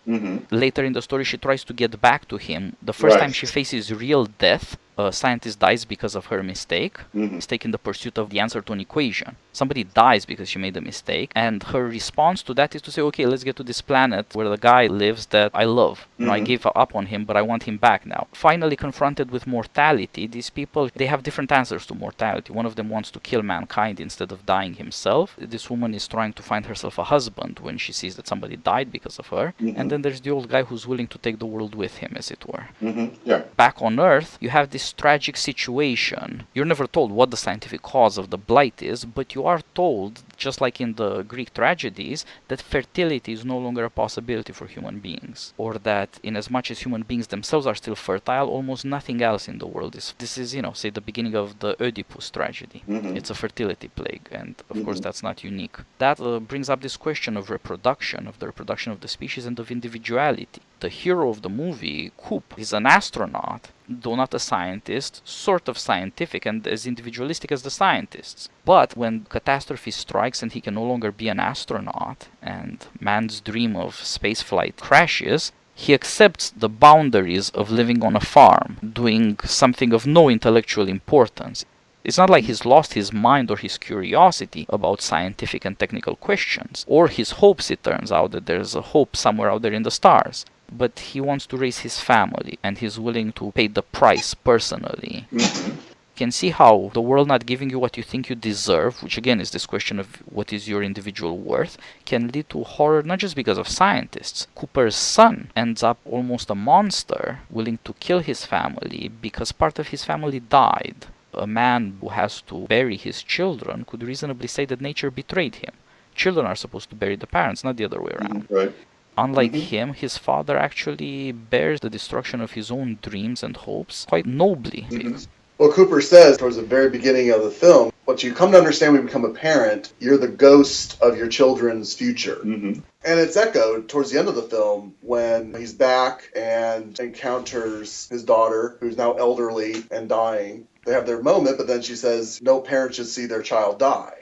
Later in the story, she tries to get back to him. The first time she faces real death, a scientist dies because of her mistake. Mistake in the pursuit of the answer to an equation. Somebody dies because she made a mistake, and her response to that is to say, okay, let's get to this planet where the guy lives that I love. You know, I gave up on him, but I want him back now. Finally confronted with mortality, these people, they have different answers to mortality. One of them wants to kill mankind instead of dying himself. This woman is trying to find herself a husband when she sees that somebody died because of her. And then there's the old guy who's willing to take the world with him, as it were. Back on Earth, you have this tragic situation. You're never told what the scientific cause of the blight is, but you are told, just like in the Greek tragedies, that fertility is no longer a possibility for human beings, or that in as much as human beings themselves are still fertile, almost nothing else in the world is. This is, you know, say the beginning of the Oedipus tragedy. It's a fertility plague, and of course that's not unique. That brings up this question of reproduction, of the reproduction of the species and of individuality. The hero of the movie, Coop, is an astronaut, though not a scientist, sort of scientific and as individualistic as the scientists. But when catastrophe strikes and he can no longer be an astronaut, and man's dream of spaceflight crashes, he accepts the boundaries of living on a farm, doing something of no intellectual importance. It's not like he's lost his mind or his curiosity about scientific and technical questions, or his hopes, it turns out that there's a hope somewhere out there in the stars. But he wants to raise his family, and he's willing to pay the price personally. You can see how the world not giving you what you think you deserve, which again is this question of what is your individual worth, can lead to horror not just because of scientists. Cooper's son ends up almost a monster, willing to kill his family because part of his family died. A man who has to bury his children could reasonably say that nature betrayed him. Children are supposed to bury the parents, not the other way around. Unlike him, his father actually bears the destruction of his own dreams and hopes quite nobly. Well, Cooper says towards the very beginning of the film, what you come to understand when you become a parent, you're the ghost of your children's future. And it's echoed towards the end of the film when he's back and encounters his daughter, who's now elderly and dying. They have their moment, but then she says, no parent should see their child die.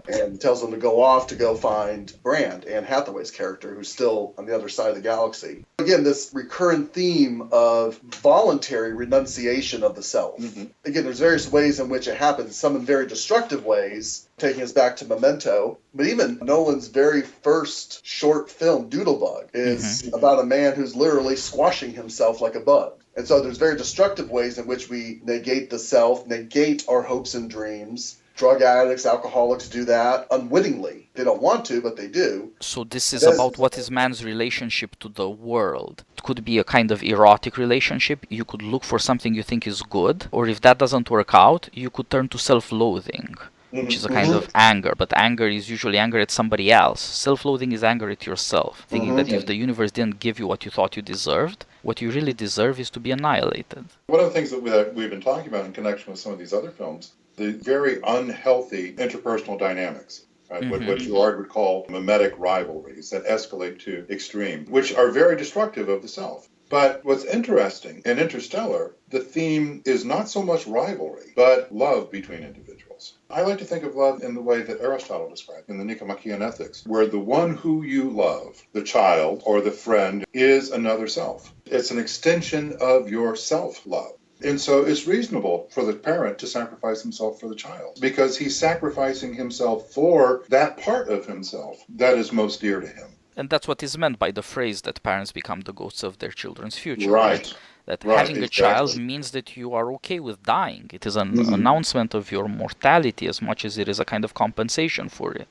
And tells them to go off to go find Brand, Anne Hathaway's character, who's still on the other side of the galaxy. Again, this recurrent theme of voluntary renunciation of the self. Again, there's various ways in which it happens, some in very destructive ways, taking us back to Memento. But even Nolan's very first short film, Doodlebug, is about a man who's literally squashing himself like a bug. And so there's very destructive ways in which we negate the self, negate our hopes and dreams. Drug addicts, alcoholics do that unwittingly. They don't want to, but they do. So this is about what is man's relationship to the world. It could be a kind of erotic relationship. You could look for something you think is good, or if that doesn't work out, you could turn to self-loathing, which is a kind of anger. But anger is usually anger at somebody else. Self-loathing is anger at yourself, thinking that if the universe didn't give you what you thought you deserved, what you really deserve is to be annihilated. One of the things that we've been talking about in connection with some of these other films, the very unhealthy interpersonal dynamics, right? What Girard would call mimetic rivalries that escalate to extreme, which are very destructive of the self. But what's interesting in Interstellar, the theme is not so much rivalry, but love between individuals. I like to think of love in the way that Aristotle described in the Nicomachean Ethics, where the one who you love, the child or the friend, is another self. It's an extension of your self-love. And so it's reasonable for the parent to sacrifice himself for the child because he's sacrificing himself for that part of himself that is most dear to him. And that's what is meant by the phrase that parents become the ghosts of their children's future. Right. That Right, having a exactly. child means that you are okay with dying. It is an announcement of your mortality as much as it is a kind of compensation for it.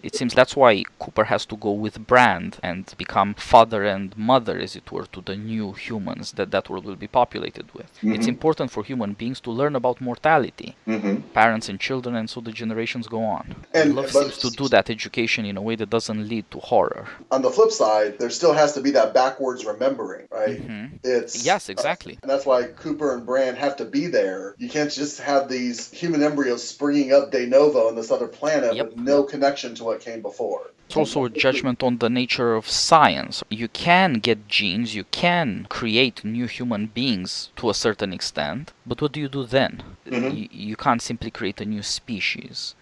It seems that's why Cooper has to go with Brand and become father and mother, as it were, to the new humans that world will be populated with. It's important for human beings to learn about mortality. Parents and children, and so the generations go on. And love seems to do that education in a way that doesn't lead to horror. On the flip side, there still has to be that backwards remembering, right? Yes, exactly. And that's why Cooper and Brand have to be there. You can't just have these human embryos springing up de novo on this other planet with no connection to what came before. It's also a judgment on the nature of science. You can get genes, you can create new human beings to a certain extent, but what do you do then? You can't simply create a new species.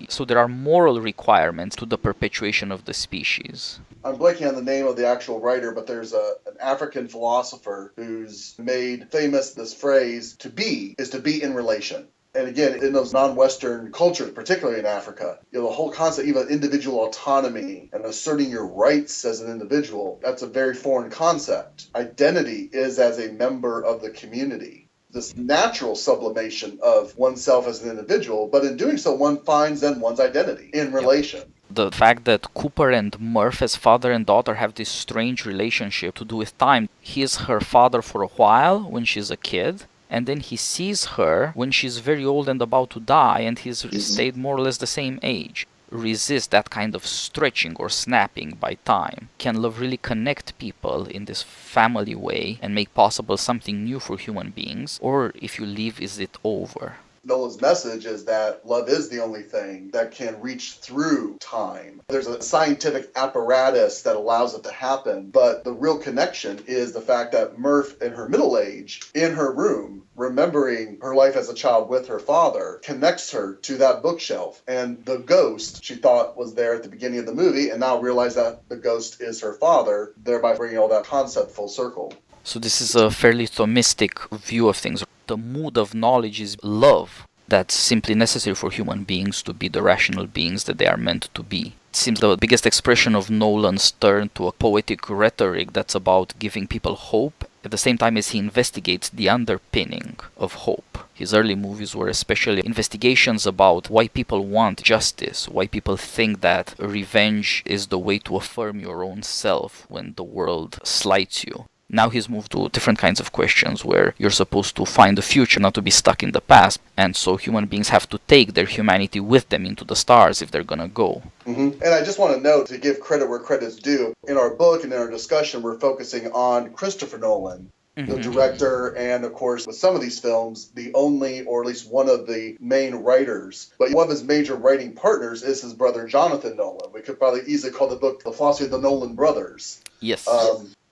So there are moral requirements to the perpetuation of the species. I'm blanking on the name of the actual writer, but there's an African philosopher who's made famous this phrase, to be is to be in relation. And again, in those non-Western cultures, particularly in Africa, the whole concept, even individual autonomy and asserting your rights as an individual, that's a very foreign concept. Identity is as a member of the community. This natural sublimation of oneself as an individual, but in doing so, one finds then one's identity in relation. The fact that Cooper and Murph as father and daughter have this strange relationship to do with time. He is her father for a while when she's a kid, and then he sees her when she's very old and about to die, and he's stayed more or less the same age. Resist that kind of stretching or snapping by time. Can love really connect people in this family way and make possible something new for human beings? Or if you leave, is it over? Nolan's message is that love is the only thing that can reach through time. There's a scientific apparatus that allows it to happen, but the real connection is the fact that Murph, in her middle age, in her room, remembering her life as a child with her father, connects her to that bookshelf. And the ghost she thought was there at the beginning of the movie, and now realize that the ghost is her father, thereby bringing all that concept full circle. So this is a fairly Thomistic view of things. The mood of knowledge is love. That's simply necessary for human beings to be the rational beings that they are meant to be. It seems the biggest expression of Nolan's turn to a poetic rhetoric that's about giving people hope, at the same time as he investigates the underpinning of hope. His early movies were especially investigations about why people want justice, why people think that revenge is the way to affirm your own self when the world slights you. Now he's moved to different kinds of questions where you're supposed to find the future, not to be stuck in the past. And so human beings have to take their humanity with them into the stars if they're gonna go. And I just want to note, to give credit where credit's due, in our book and in our discussion, we're focusing on Christopher Nolan, the director, and of course, with some of these films, the only, or at least one of the main writers. But one of his major writing partners is his brother, Jonathan Nolan. We could probably easily call the book The Philosophy of the Nolan Brothers. Yes.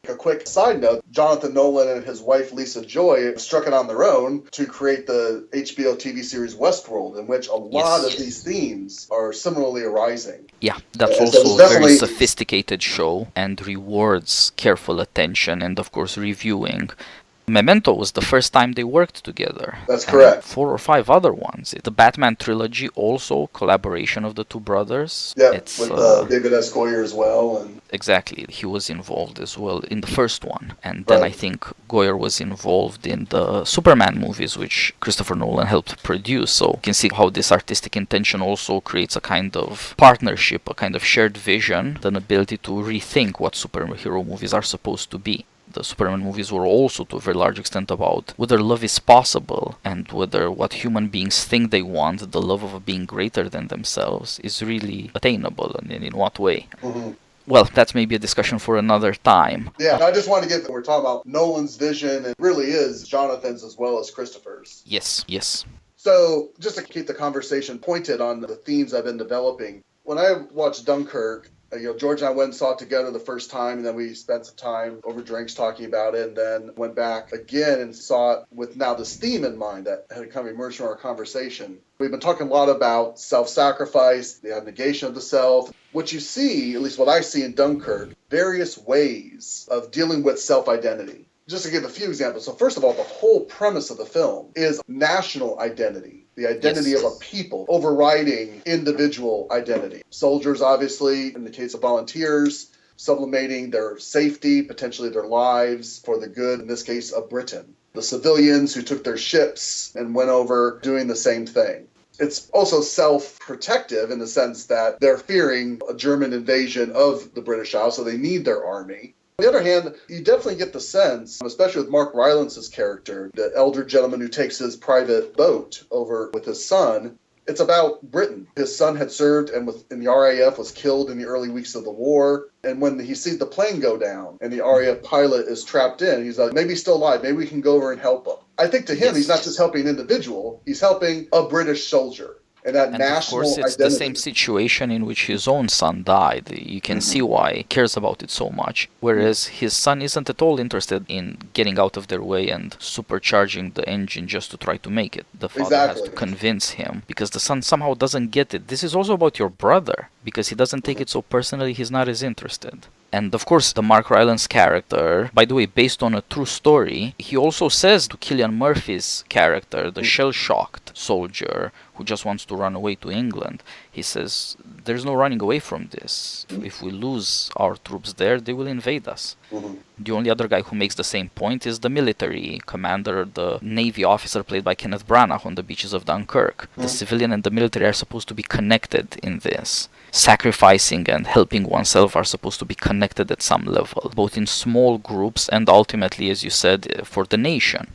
A quick side note, Jonathan Nolan and his wife Lisa Joy struck it on their own to create the HBO TV series Westworld, in which a lot of these themes are similarly arising. Yeah, that's So also it's a definitely very sophisticated show and rewards careful attention and, of course, reviewing. Memento was the first time they worked together. That's correct. 4 or 5 other ones. The Batman trilogy, also collaboration of the two brothers. Yeah, It's, with David S. Goyer as well. And exactly, he was involved as well in the first one. And then I think Goyer was involved in the Superman movies, which Christopher Nolan helped produce. So you can see how this artistic intention also creates a kind of partnership, a kind of shared vision, an ability to rethink what superhero movies are supposed to be. The Superman movies were also to a very large extent about whether love is possible and whether what human beings think they want, the love of a being greater than themselves, is really attainable, and in what way. Well, that's maybe a discussion for another time. yeah, I just want to get, we're talking about Nolan's vision, and it really is Jonathan's as well as Christopher's. Yes. So just to keep the conversation pointed on the themes I've been developing, when I watched Dunkirk, George and I went and saw it together the first time, and then we spent some time over drinks talking about it, and then went back again and saw it with now this theme in mind that had kind of emerged from our conversation. We've been talking a lot about self-sacrifice, the abnegation of the self. What you see, at least what I see in Dunkirk, various ways of dealing with self-identity. Just to give a few examples. So first of all, the whole premise of the film is national identity, the identity of a people overriding individual identity. Soldiers, obviously, in the case of volunteers, sublimating their safety, potentially their lives, for the good, in this case, of Britain. The civilians who took their ships and went over doing the same thing. It's also self-protective in the sense that they're fearing a German invasion of the British Isles, so they need their army. On the other hand, you definitely get the sense, especially with Mark Rylance's character, the elder gentleman who takes his private boat over with his son, it's about Britain. His son had served and was in the RAF, was killed in the early weeks of the war. And when he sees the plane go down and the RAF pilot is trapped in, he's like, maybe he's still alive. Maybe we can go over and help him. I think to him, he's not just helping an individual. He's helping a British soldier. And national of course, it's identity. the same situation in which his own son died. You can see why he cares about it so much. Whereas his son isn't at all interested in getting out of their way and supercharging the engine just to try to make it. The father has to convince him because the son somehow doesn't get it. This is also about your brother because he doesn't take it so personally. He's not as interested. And of course, the Mark Rylance character, by the way, based on a true story, he also says to Cillian Murphy's character, the shell-shocked soldier who just wants to run away to England, he says, there's no running away from this. If we lose our troops there, they will invade us. The only other guy who makes the same point is the military commander, the Navy officer played by Kenneth Branagh on the beaches of Dunkirk. The civilian and the military are supposed to be connected in this. Sacrificing and helping oneself are supposed to be connected at some level, both in small groups and ultimately, as you said, for the nation.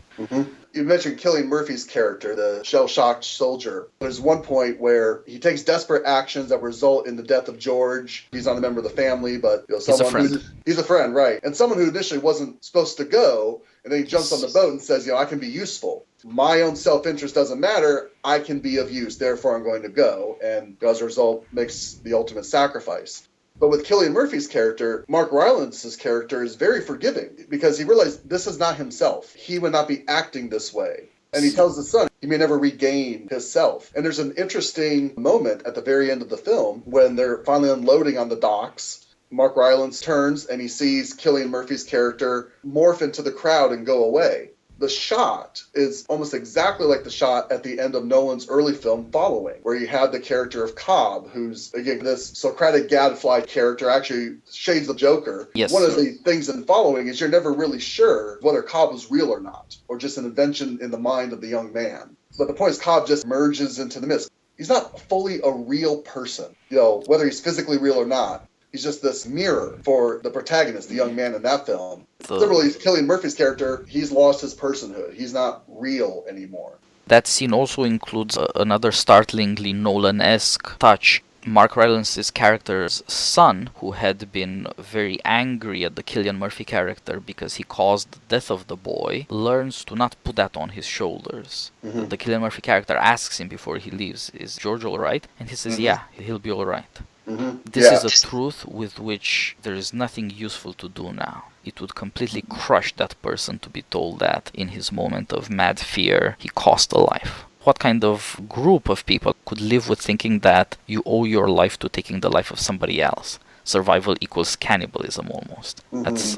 You mentioned Cillian Murphy's character, the shell-shocked soldier. There's one point where he takes desperate actions that result in the death of George. He's not a member of the family, but he's a friend. He's a friend, right. And someone who initially wasn't supposed to go, and then he jumps on the boat and says, I can be useful. My own self-interest doesn't matter. I can be of use. Therefore, I'm going to go. And as a result, makes the ultimate sacrifice. But with Cillian Murphy's character, Mark Rylance's character is very forgiving because he realized this is not himself. He would not be acting this way. And he tells the son he may never regain his self. And there's an interesting moment at the very end of the film when they're finally unloading on the docks. Mark Rylance turns and he sees Cillian Murphy's character morph into the crowd and go away. The shot is almost exactly like the shot at the end of Nolan's early film Following, where you had the character of Cobb, who's, again, this Socratic gadfly character, actually shades of Joker. Yes. One of the things in Following is you're never really sure whether Cobb was real or not, or just an invention in the mind of the young man. But the point is Cobb just merges into the mist. He's not fully a real person, whether he's physically real or not. He's just this mirror for the protagonist, the young man in that film. Similarly, Cillian Murphy's character, he's lost his personhood. He's not real anymore. That scene also includes another startlingly Nolan-esque touch. Mark Rylance's character's son, who had been very angry at the Cillian Murphy character because he caused the death of the boy, learns to not put that on his shoulders. The Cillian Murphy character asks him before he leaves, is George all right? And he says, yeah, he'll be all right. This is a truth with which there is nothing useful to do now. It would completely crush that person to be told that in his moment of mad fear he cost a life. What kind of group of people could live with thinking that you owe your life to taking the life of somebody else? Survival equals cannibalism almost. That's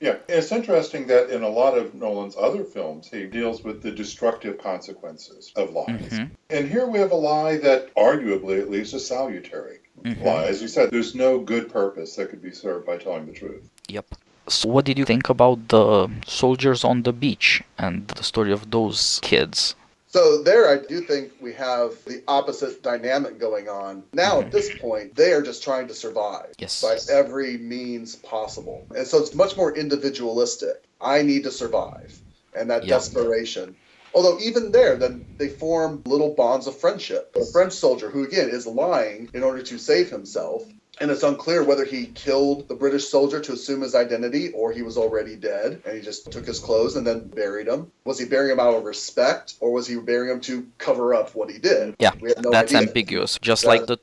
Yeah, it's interesting that in a lot of Nolan's other films, he deals with the destructive consequences of lies. And here we have a lie that arguably at least is salutary. Lie. As you said, there's no good purpose that could be served by telling the truth. Yep. So what did you think about the soldiers on the beach and the story of those kids? So there I do think we have the opposite dynamic going on. Now at this point, they are just trying to survive by every means possible. And so it's much more individualistic. I need to survive. And that desperation. Although even there, then they form little bonds of friendship. A French soldier who, again, is lying in order to save himself, And it's unclear whether he killed the British soldier to assume his identity or he was already dead and he just took his clothes and then buried him. Was he burying him out of respect or was he burying him to cover up what he did? Yeah, We have no that's idea. ambiguous. Just like the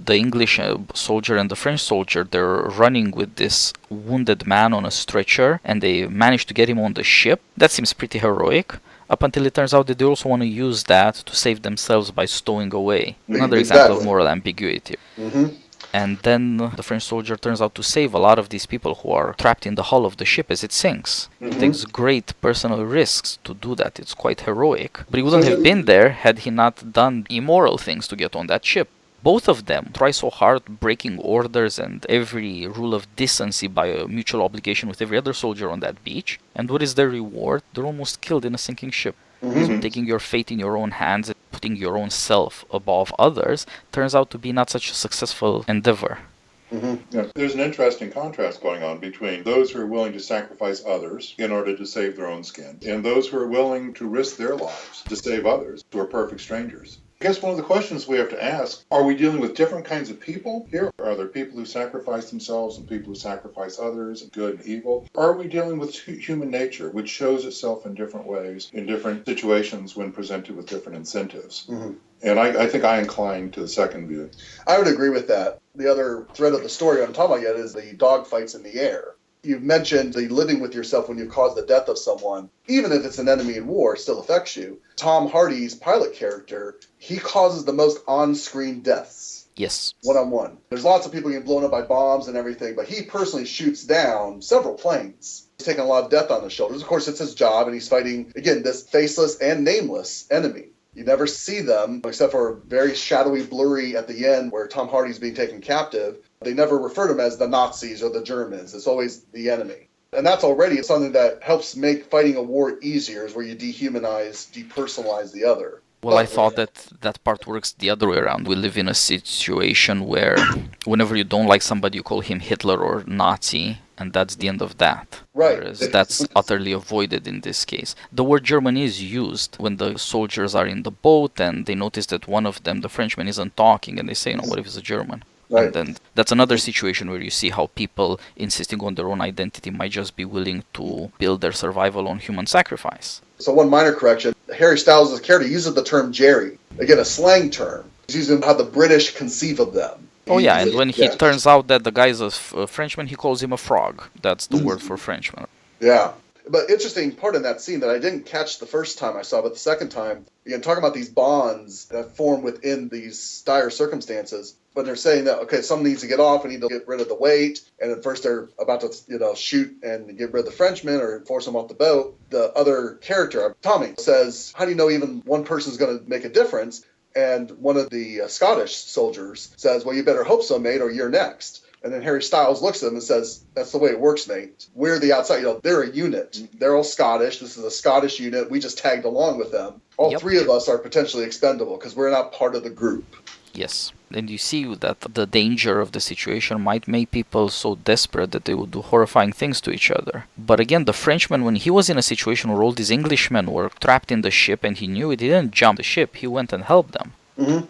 English soldier and the French soldier, they're running with this wounded man on a stretcher and they manage to get him on the ship. That seems pretty heroic. Up until it turns out that they also want to use that to save themselves by stowing away. Another example of moral ambiguity. Mm-hmm. And then the French soldier turns out to save a lot of these people who are trapped in the hull of the ship as it sinks. Mm-hmm. He takes great personal risks to do that. It's quite heroic. But he wouldn't have been there had he not done immoral things to get on that ship. Both of them try so hard, breaking orders and every rule of decency by a mutual obligation with every other soldier on that beach. And what is their reward? They're almost killed in a sinking ship. So taking your fate in your own hands and putting your own self above others turns out to be not such a successful endeavor. Yeah. There's an interesting contrast going on between those who are willing to sacrifice others in order to save their own skin and those who are willing to risk their lives to save others who are perfect strangers. I guess one of the questions we have to ask, are we dealing with different kinds of people here? Are there people who sacrifice themselves and people who sacrifice others, and good and evil? Or are we dealing with human nature, which shows itself in different ways, in different situations when presented with different incentives? And I think I incline to the second view. I would agree with that. The other thread of the story I'm talking about yet is the dog fights in the air. You've mentioned the living with yourself when you've caused the death of someone. Even if it's an enemy in war, it still affects you. Tom Hardy's pilot character, he causes the most on-screen deaths. Yes. One-on-one. There's lots of people getting blown up by bombs and everything, but he personally shoots down several planes. He's taking a lot of death on his shoulders. Of course, it's his job, and he's fighting, again, this faceless and nameless enemy. You never see them, except for very shadowy, blurry at the end where Tom Hardy's being taken captive. They never refer to them as the Nazis or the Germans. It's always the enemy. And that's already something that helps make fighting a war easier, is where you dehumanize, depersonalize the other. Well, I thought that part works the other way around. We live in a situation where whenever you don't like somebody, you call him Hitler or Nazi, and that's the end of that. Right. Whereas that's utterly avoided in this case. The word German is used when the soldiers are in the boat and they notice that one of them, the Frenchman, isn't talking, and they say, what if it's a German? Right. And then that's another situation where you see how people insisting on their own identity might just be willing to build their survival on human sacrifice. So one minor correction, Harry Styles' character uses the term Jerry. Again, a slang term. He's using how the British conceive of them. Oh yeah, and when he turns out that the guy's a Frenchman, he calls him a frog. That's the word for Frenchman. Yeah. But interesting part in that scene that I didn't catch the first time I saw, but the second time, again, talking about these bonds that form within these dire circumstances. When they're saying that, okay, someone needs to get off, we need to get rid of the weight, and at first they're about to, shoot and get rid of the Frenchman or force him off the boat. The other character, Tommy, says, how do you know even one person's going to make a difference? And one of the Scottish soldiers says, well, you better hope so, mate, or you're next. And then Harry Styles looks at him and says, that's the way it works, mate. We're the outside. They're a unit. They're all Scottish. This is a Scottish unit. We just tagged along with them. All three of us are potentially expendable because we're not part of the group. Yes. And you see that the danger of the situation might make people so desperate that they would do horrifying things to each other. But again, the Frenchman, when he was in a situation where all these Englishmen were trapped in the ship and he knew it, he didn't jump the ship. He went and helped them.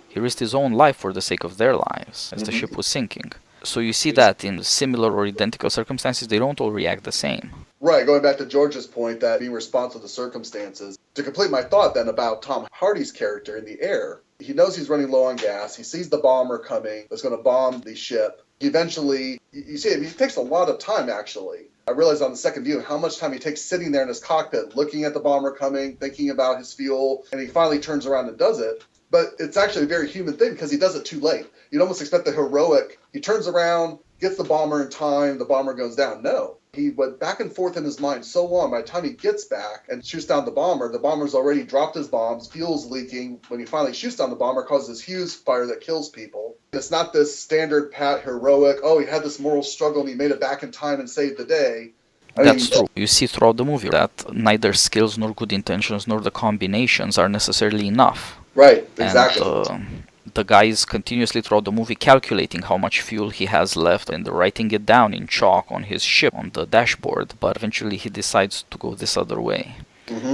He risked his own life for the sake of their lives as the ship was sinking. So you see that in similar or identical circumstances, they don't all react the same. Right, going back to George's point that being responsive to circumstances. To complete my thought then about Tom Hardy's character in the air, he knows he's running low on gas. He sees the bomber coming that's going to bomb the ship. He eventually, you see, it takes a lot of time actually. I realized on the second view how much time he takes sitting there in his cockpit, looking at the bomber coming, thinking about his fuel, and he finally turns around and does it. But it's actually a very human thing because he does it too late. You'd almost expect the heroic, he turns around, gets the bomber in time, the bomber goes down. No. He went back and forth in his mind so long. By the time he gets back and shoots down the bomber's already dropped his bombs, fuel's leaking. When he finally shoots down the bomber, causes this huge fire that kills people. It's not this standard pat heroic, he had this moral struggle and he made it back in time and saved the day. That's true. You see throughout the movie that neither skills nor good intentions nor the combinations are necessarily enough. Right, exactly. And the guy is continuously throughout the movie calculating how much fuel he has left and writing it down in chalk on his ship on the dashboard, but eventually he decides to go this other way.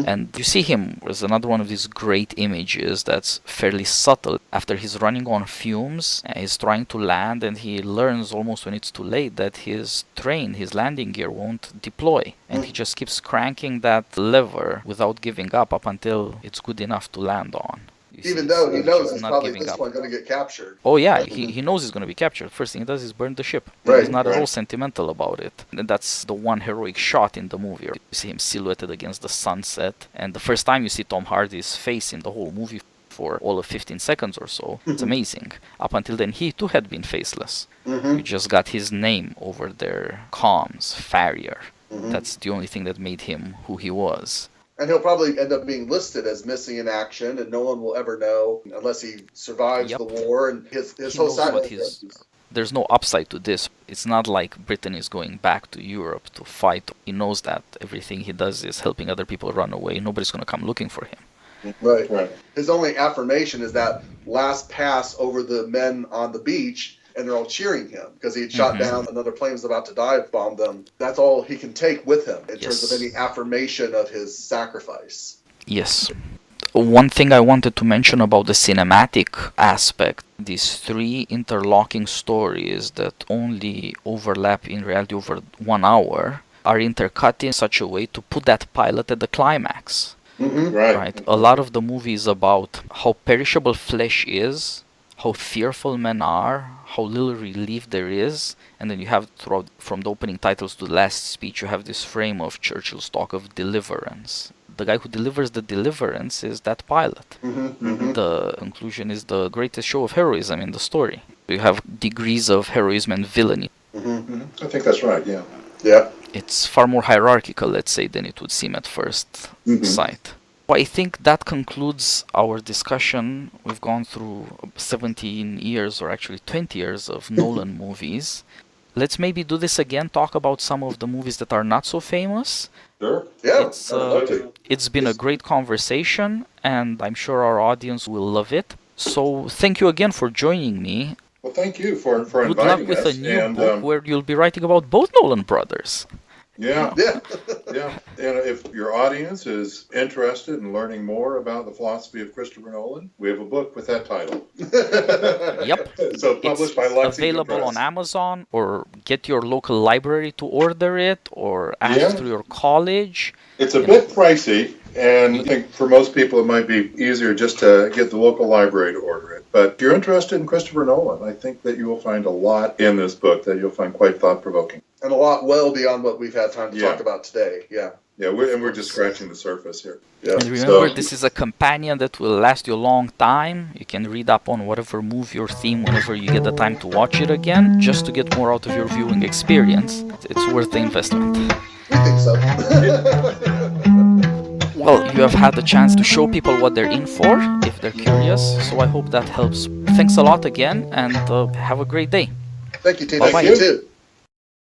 And you see him as another one of these great images that's fairly subtle. After he's running on fumes, he's trying to land, and he learns almost when it's too late that his train, his landing gear, won't deploy. And he just keeps cranking that lever without giving up until it's good enough to land on. Even though he knows he's not probably at giving this up. point going to get captured. Oh yeah, he knows he's going to be captured. First thing he does is burn the ship. Right, He's not at right. all sentimental about it. And that's the one heroic shot in the movie. You see him silhouetted against the sunset. And the first time you see Tom Hardy's face in the whole movie for all of 15 seconds or so, it's amazing. Up until then, he too had been faceless. You just got his name over their comms, Farrier. That's the only thing that made him who he was. And he'll probably end up being listed as missing in action, and no one will ever know unless he survives the war. And his He whole knows side. what there's no upside to this. It's not like Britain is going back to Europe to fight. He knows that everything he does is helping other people run away. Nobody's going to come looking for him. Right. His only affirmation is that last pass over the men on the beach, and they're all cheering him because he had shot down another plane was about to dive bomb them. That's all he can take with him in terms of any affirmation of his sacrifice. Yes. One thing I wanted to mention about the cinematic aspect, these three interlocking stories that only overlap in reality over 1 hour are intercut in such a way to put that pilot at the climax. Right. A lot of the movie is about how perishable flesh is, how fearful men are, how little relief there is, and then you have throughout from the opening titles to the last speech, you have this frame of Churchill's talk of deliverance. The guy who delivers the deliverance is that pilot. The conclusion is the greatest show of heroism in the story. You have degrees of heroism and villainy. I think that's right, yeah. Yeah. It's far more hierarchical, let's say, than it would seem at first sight. I think that concludes our discussion. We've gone through 17 years, or actually 20 years of Nolan movies. Let's maybe do this again, talk about some of the movies that are not so famous. Sure. Yeah. It's been a great conversation, and I'm sure our audience will love it. So thank you again for joining me. Well, thank you for inviting us. Good luck with a new book where you'll be writing about both Nolan brothers. Yeah. And if your audience is interested in learning more about the philosophy of Christopher Nolan, we have a book with that title. Yep. So published by Lexington available Press. on Amazon, or get your local library to order it, or ask through your college. It's a bit pricey, and I think for most people it might be easier just to get the local library to order it. But if you're interested in Christopher Nolan, I think that you will find a lot in this book that you'll find quite thought-provoking. And a lot well beyond what we've had time to talk about today. Yeah. Yeah, we're just scratching the surface here. Yeah. And remember, this is a companion that will last you a long time. You can read up on whatever movie or theme whenever you get the time to watch it again, just to get more out of your viewing experience. It's worth the investment. We think so. Well, you have had the chance to show people what they're in for, if they're curious, so I hope that helps. Thanks a lot again, and have a great day. Thank you, Tina. Bye-bye. You too.